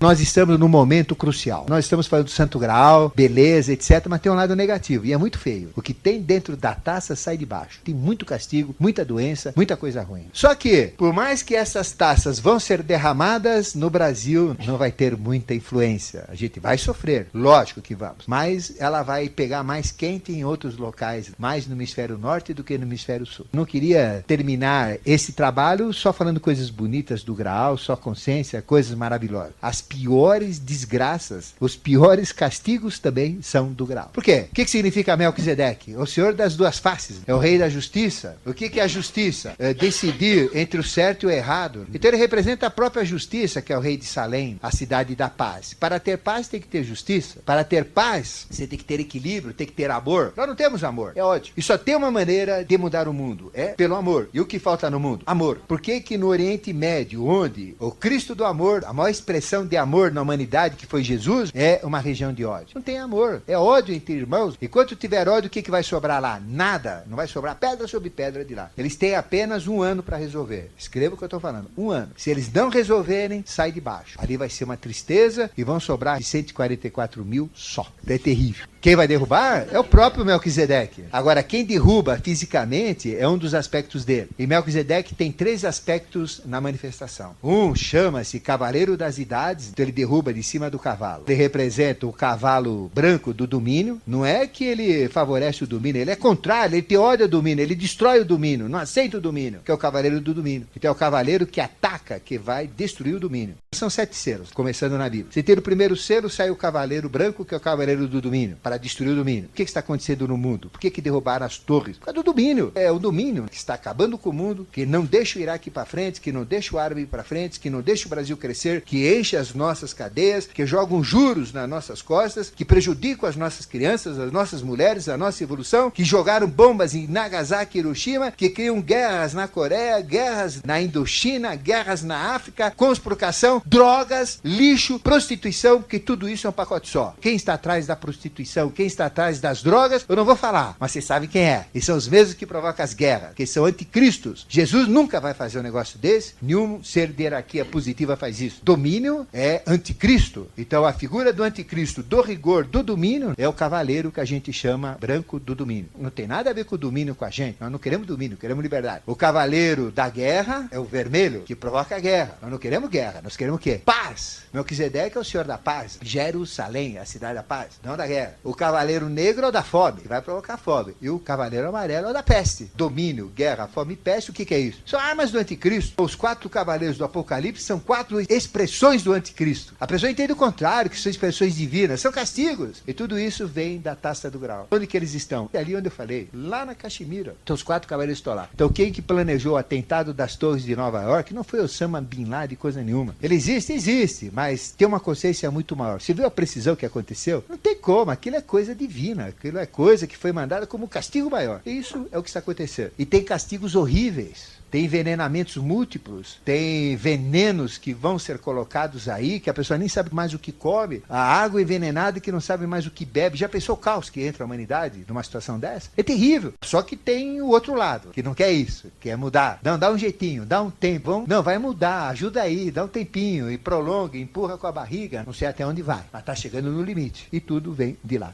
Nós estamos num momento crucial. Nós estamos falando do Santo Graal, beleza, etc., mas tem um lado negativo, e é muito feio. O que tem dentro da taça sai de baixo. Tem muito castigo, muita doença, muita coisa ruim. Só que, por mais que essas taças vão ser derramadas, no Brasil não vai ter muita influência. A gente vai sofrer, lógico que vamos, mas ela vai pegar mais quente em outros locais, mais no hemisfério norte do que no hemisfério sul. Não queria terminar esse trabalho só falando coisas bonitas do Graal, só consciência, coisas maravilhosas. As piores desgraças, os piores castigos também são do Graal. Por quê? O que significa Melquisedeque? O senhor das duas faces, é o rei da justiça. O que é a justiça? É decidir entre o certo e o errado. Então ele representa a própria justiça, que é o rei de Salém, a cidade da paz. Para ter paz tem que ter justiça. Para ter paz, você tem que ter equilíbrio, tem que ter amor. Nós não temos amor, é ódio. E só tem uma maneira de mudar o mundo, é pelo amor. E o que falta no mundo? Amor. Por que que no Oriente Médio, onde o Cristo do amor, a maior expressão de amor na humanidade, que foi Jesus, é uma região de ódio? Não tem amor, é ódio entre irmãos. Enquanto tiver ódio, o que vai sobrar lá? Nada, não vai sobrar pedra sobre pedra de lá. Eles têm apenas 1 ano para resolver. Escreva o que eu estou falando, 1 ano. Se eles não resolverem, sai de baixo. Ali vai ser uma tristeza e vão sobrar 144 mil só. É terrível. Quem vai derrubar é o próprio Melquisedeque. Agora, quem derruba fisicamente é um dos aspectos dele. E Melquisedeque tem 3 aspectos na manifestação. Um chama-se Cavaleiro das Idades, então ele derruba de cima do cavalo. Ele representa o cavalo branco do domínio. Não é que ele favorece o domínio, ele é contrário, ele tem ódio ao domínio, ele destrói o domínio, não aceita o domínio, que é o cavaleiro do domínio. Então é o cavaleiro que ataca, que vai destruir o domínio. São 7 selos, começando na Bíblia. Você tem o primeiro selo, sai o cavaleiro branco, que é o cavaleiro do domínio, para destruir o domínio. O que está acontecendo no mundo? Por que derrubaram as torres? Por causa do domínio. É o domínio que está acabando com o mundo, que não deixa o Iraque ir para frente, que não deixa o árabe ir para frente, que não deixa o Brasil crescer, que enche as nossas cadeias, que jogam juros nas nossas costas, que prejudicam as nossas crianças, as nossas mulheres, a nossa evolução, que jogaram bombas em Nagasaki e Hiroshima, que criam guerras na Coreia, guerras na Indochina, guerras na África, conspiração, drogas, lixo, prostituição, que tudo isso é um pacote só. Quem está atrás da prostituição, quem está atrás das drogas, eu não vou falar, mas vocês sabem quem é. E são os mesmos que provocam as guerras, que são anticristos. Jesus nunca vai fazer um negócio desse, nenhum ser de hierarquia positiva faz isso. Domínio é anticristo. Então a figura do anticristo, do rigor, do domínio, é o cavaleiro que a gente chama branco do domínio. Não tem nada a ver com o domínio com a gente. Nós não queremos domínio, queremos liberdade. O cavaleiro da guerra é o vermelho, que provoca a guerra. Nós não queremos guerra, nós queremos o quê? Paz. Melquisedeque é o senhor da paz. Jerusalém, a cidade da paz, não da guerra. O cavaleiro negro é o da fome, que vai provocar fome. E o cavaleiro amarelo é o da peste. Domínio, guerra, fome e peste, o que é isso? São armas do anticristo. Os 4 cavaleiros do Apocalipse são 4 expressões do anticristo. A pessoa entende o contrário, que são expressões divinas, são castigos. E tudo isso vem da taça do grau. Onde que eles estão? É ali onde eu falei, lá na Caxemira. Então os 4 cavaleiros estão lá. Então quem que planejou o atentado das torres de Nova York não foi Osama Bin Laden, coisa nenhuma. Ele existe, mas tem uma consciência muito maior. Você viu a precisão que aconteceu? Não tem como, aquilo é coisa divina, aquilo é coisa que foi mandada como castigo maior. E isso é o que está acontecendo. E tem castigos horríveis. Tem envenenamentos múltiplos, tem venenos que vão ser colocados aí, que a pessoa nem sabe mais o que come, a água envenenada que não sabe mais o que bebe. Já pensou o caos que entra a humanidade numa situação dessa? É terrível. Só que tem o outro lado, que não quer isso, quer mudar. Não, dá um jeitinho, dá um tempo. Não, vai mudar, ajuda aí, dá um tempinho, e prolonga, empurra com a barriga, não sei até onde vai, mas está chegando no limite. E tudo vem de lá.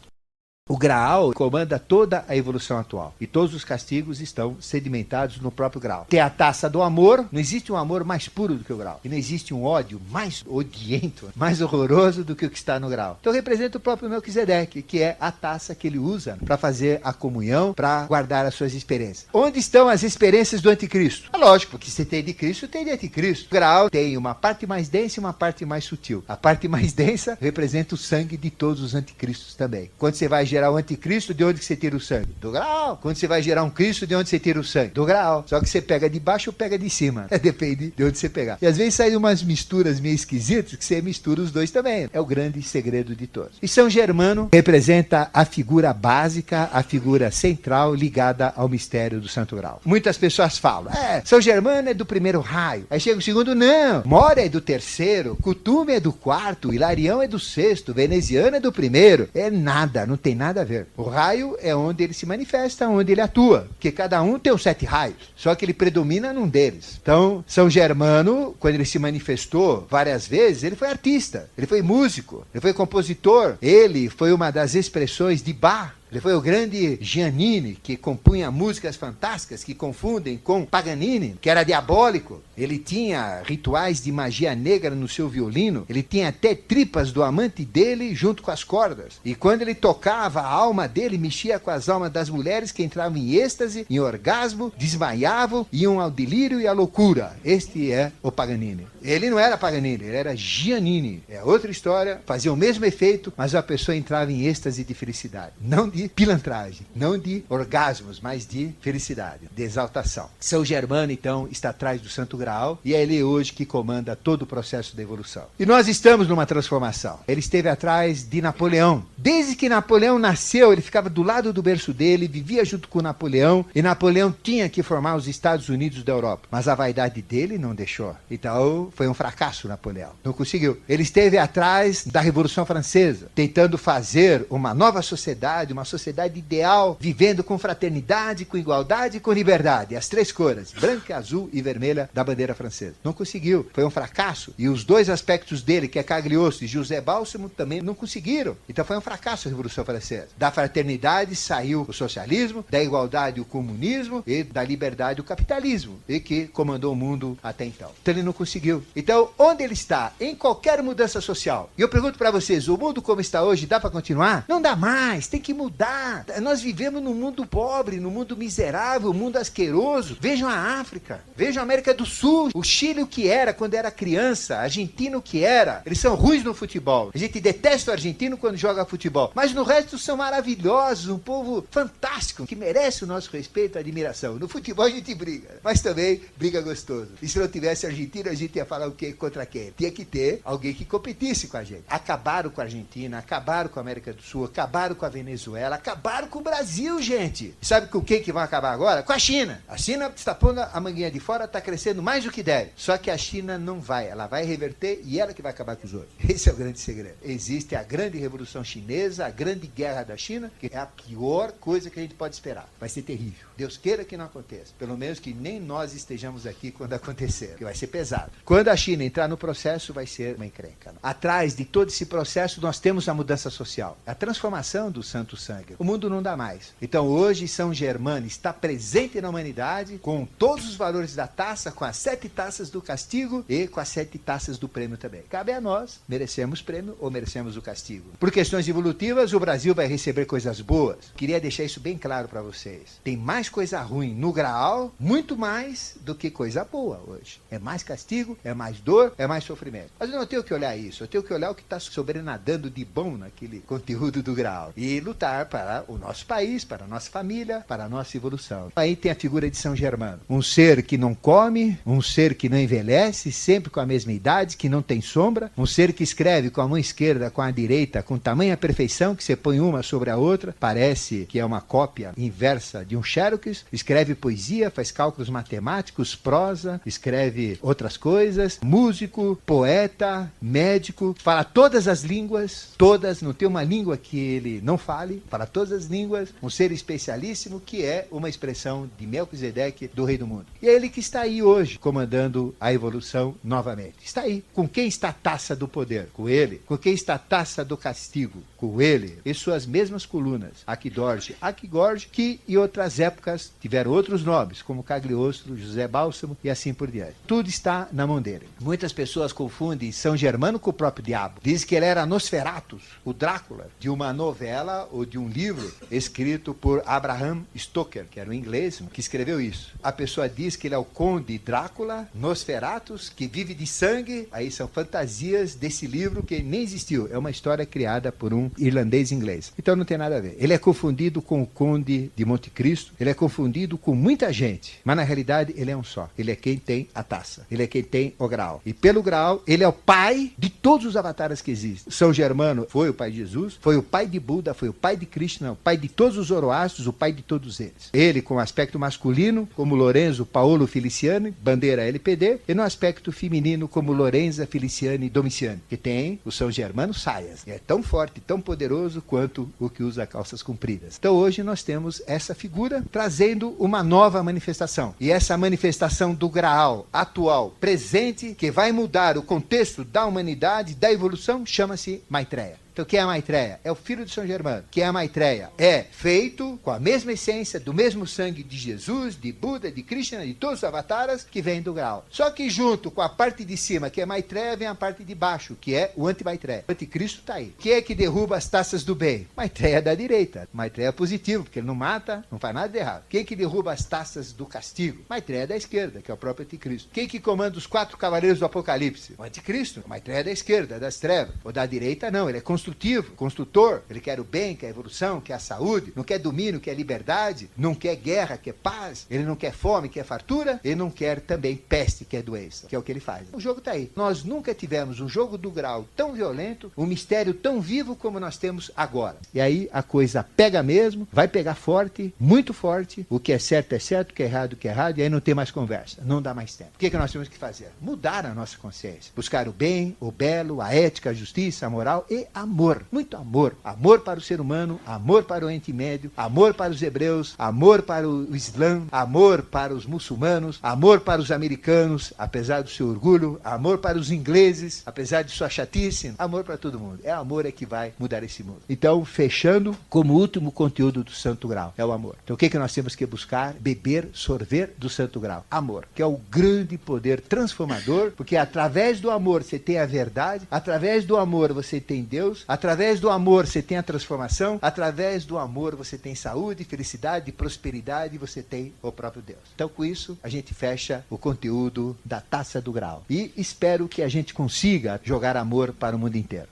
O Graal comanda toda a evolução atual. E todos os castigos estão sedimentados no próprio Graal. Tem a taça do amor. Não existe um amor mais puro do que o Graal. E não existe um ódio mais odiento, mais horroroso do que o que está no Graal. Então representa o próprio Melquisedeque, que é a taça que ele usa para fazer a comunhão, para guardar as suas experiências. Onde estão as experiências do anticristo? É lógico, porque se tem de Cristo, tem de anticristo. O Graal tem uma parte mais densa e uma parte mais sutil. A parte mais densa representa o sangue de todos os anticristos também. Quando você vai gerar o anticristo, de onde que você tira o sangue? Do Graal. Quando você vai gerar um Cristo, de onde você tira o sangue? Do Graal. Só que você pega de baixo ou pega de cima. Depende de onde você pegar. E às vezes saem umas misturas meio esquisitas, que você mistura os dois também. É o grande segredo de todos. E São Germano representa a figura básica, a figura central ligada ao mistério do Santo Graal. Muitas pessoas falam, São Germano é do primeiro raio. Aí chega o segundo, não. Mora é do terceiro, Cutume é do quarto, Hilarião é do sexto, Veneziano é do primeiro. É nada, não tem nada a ver. O raio é onde ele se manifesta, onde ele atua, porque cada um tem os 7 raios, só que ele predomina num deles. Então, São Germano, quando ele se manifestou várias vezes, ele foi artista, ele foi músico, ele foi compositor, ele foi uma das expressões de Bach. Ele foi o grande Giannini, que compunha músicas fantásticas que confundem com Paganini, que era diabólico. Ele tinha rituais de magia negra no seu violino. Ele tinha até tripas do amante dele junto com as cordas. E quando ele tocava, a alma dele mexia com as almas das mulheres que entravam em êxtase, em orgasmo, desmaiavam, iam ao delírio e à loucura. Este é o Paganini. Ele não era Paganini, ele era Giannini. É outra história, fazia o mesmo efeito, mas a pessoa entrava em êxtase de felicidade. Não de pilantragem, não de orgasmos, mas de felicidade, de exaltação. São Germano, então, está atrás do Santo Graal e é ele hoje que comanda todo o processo da evolução. E nós estamos numa transformação. Ele esteve atrás de Napoleão. Desde que Napoleão nasceu, ele ficava do lado do berço dele, vivia junto com Napoleão, e Napoleão tinha que formar os Estados Unidos da Europa. Mas a vaidade dele não deixou. Então, foi um fracasso Napoleão. Não conseguiu. Ele esteve atrás da Revolução Francesa, tentando fazer uma nova sociedade, uma sociedade ideal, vivendo com fraternidade, com igualdade e com liberdade. As três cores, branca, azul e vermelha da bandeira francesa. Não conseguiu, foi um fracasso. E os dois aspectos dele, que é Cagliostro e José Bálsamo, também não conseguiram. Então foi um fracasso a Revolução Francesa. Da fraternidade saiu o socialismo, da igualdade o comunismo e da liberdade o capitalismo, e que comandou o mundo até então. Então ele não conseguiu. Então, onde ele está? Em qualquer mudança social. E eu pergunto para vocês, o mundo como está hoje, dá para continuar? Não dá mais, tem que mudar. Nós vivemos num mundo pobre, num mundo miserável, um mundo asqueroso. Vejam a África, vejam a América do Sul, o Chile o que era quando era criança, a Argentina o que era. Eles são ruins no futebol. A gente detesta o argentino quando joga futebol, mas no resto são maravilhosos, um povo fantástico, que merece o nosso respeito e admiração. No futebol a gente briga, mas também briga gostoso. E se não tivesse Argentina, a gente ia falar o quê contra quem? Tinha que ter alguém que competisse com a gente. Acabaram com a Argentina, acabaram com a América do Sul, acabaram com a Venezuela, acabaram com o Brasil, gente. E sabe com o que vão acabar agora? Com a China. A China está pondo a manguinha de fora, está crescendo mais do que deve. Só que a China não vai, ela vai reverter e ela que vai acabar com os outros. Esse é o grande segredo. Existe a grande revolução chinesa, a grande guerra da China, que é a pior coisa que a gente pode esperar. Vai ser terrível. Deus queira que não aconteça. Pelo menos que nem nós estejamos aqui quando acontecer, que vai ser pesado. Quando a China entrar no processo, vai ser uma encrenca. Atrás de todo esse processo, nós temos a mudança social, a transformação do Santo Sangue. O mundo não dá mais. Então hoje São Germano está presente na humanidade com todos os valores da taça, com as 7 taças do castigo e com as 7 taças do prêmio também. Cabe a nós, merecemos prêmio ou merecemos o castigo. Por questões evolutivas, o Brasil vai receber coisas boas. Queria deixar isso bem claro para vocês. Tem mais coisa ruim no Graal, muito mais do que coisa boa hoje. É mais castigo, é mais dor, é mais sofrimento. Mas eu não tenho que olhar isso, eu tenho que olhar o que está sobrenadando de bom naquele conteúdo do Graal. E lutar para o nosso país, para a nossa família, para a nossa evolução. Aí tem a figura de São Germano. Um ser que não come, um ser que não envelhece, sempre com a mesma idade, que não tem sombra, um ser que escreve com a mão esquerda, com a direita, com tamanha perfeição, que você põe uma sobre a outra, parece que é uma cópia inversa de um xerox, escreve poesia, faz cálculos matemáticos, prosa, escreve outras coisas, músico, poeta, médico, fala todas as línguas, todas, não tem uma língua que ele não fale, fala todas as línguas, um ser especialíssimo que é uma expressão de Melquisedeque do Rei do Mundo. E é ele que está aí hoje, comandando a evolução novamente. Está aí. Com quem está a taça do poder? Com ele. Com quem está a taça do castigo? Com ele. E suas mesmas colunas, Aquidorge, Aquigorge, que em outras épocas tiveram outros nomes, como Cagliostro, José Bálsamo e assim por diante. Tudo está na mão dele. Muitas pessoas confundem São Germano com o próprio diabo. Dizem que ele era Nosferatus, o Drácula, de uma novela ou de um livro escrito por Abraham Stoker, que era um inglês, que escreveu isso. A pessoa diz que ele é o Conde Drácula, Nosferatus, que vive de sangue. Aí são fantasias desse livro que nem existiu. É uma história criada por um irlandês inglês. Então não tem nada a ver. Ele é confundido com o Conde de Monte Cristo. Ele é confundido com muita gente. Mas na realidade ele é um só. Ele é quem tem a taça. Ele é quem tem o Graal. E pelo Graal, ele é o pai de todos os avatares que existem. São Germano foi o pai de Jesus, foi o pai de Buda, foi o pai de Krishna, o pai de todos os Zoroastros, o pai de todos eles. Ele com aspecto masculino, como Lorenzo Paolo Feliciani, bandeira LPD, e no aspecto feminino, como Lorenza Feliciani Domiciani, que tem o São Germano Saias. E é tão forte, tão poderoso quanto o que usa calças compridas. Então hoje nós temos essa figura trazendo uma nova manifestação. E essa manifestação do Graal atual, presente, que vai mudar o contexto da humanidade, da evolução, chama-se Maitreya. Então, quem é a Maitreya? É o filho de São Germano. Quem é a Maitreya? É feito com a mesma essência, do mesmo sangue de Jesus, de Buda, de Krishna, de todos os avataras que vem do Graal. Só que junto com a parte de cima, que é Maitreya, vem a parte de baixo, que é o anti-Maitreya. O anticristo está aí. Quem é que derruba as taças do bem? Maitreya é da direita. Maitreya é positivo, porque ele não mata, não faz nada de errado. Quem é que derruba as taças do castigo? Maitreya é da esquerda, que é o próprio anticristo. Quem é que comanda os 4 cavaleiros do Apocalipse? O anticristo. Maitreya é da esquerda, das trevas. Ou da direita, não. Ele é construtivo, construtor, ele quer o bem, quer a evolução, quer a saúde, não quer domínio, quer liberdade, não quer guerra, quer paz, ele não quer fome, quer fartura, ele não quer também peste, quer doença, que é o que ele faz. O jogo está aí. Nós nunca tivemos um jogo do Graal tão violento, um mistério tão vivo como nós temos agora. E aí a coisa pega mesmo, vai pegar forte, muito forte, o que é certo, o que é errado, e aí não tem mais conversa, não dá mais tempo. O que é que nós temos que fazer? Mudar a nossa consciência, buscar o bem, o belo, a ética, a justiça, a moral e a amor, muito amor. Amor para o ser humano, amor para o Oriente Médio, amor para os hebreus, amor para o Islã, amor para os muçulmanos, amor para os americanos, apesar do seu orgulho, amor para os ingleses, apesar de sua chatice, amor para todo mundo. É amor é que vai mudar esse mundo. Então, fechando, como último conteúdo do Santo Grau, é o amor. Então, o que nós temos que buscar? Beber, sorver do Santo Grau. Amor, que é o grande poder transformador, porque através do amor você tem a verdade, através do amor você tem Deus, através do amor você tem a transformação, através do amor você tem saúde, felicidade, prosperidade, você tem o próprio Deus. Então, com isso, a gente fecha o conteúdo da Taça do Grau. E espero que a gente consiga jogar amor para o mundo inteiro.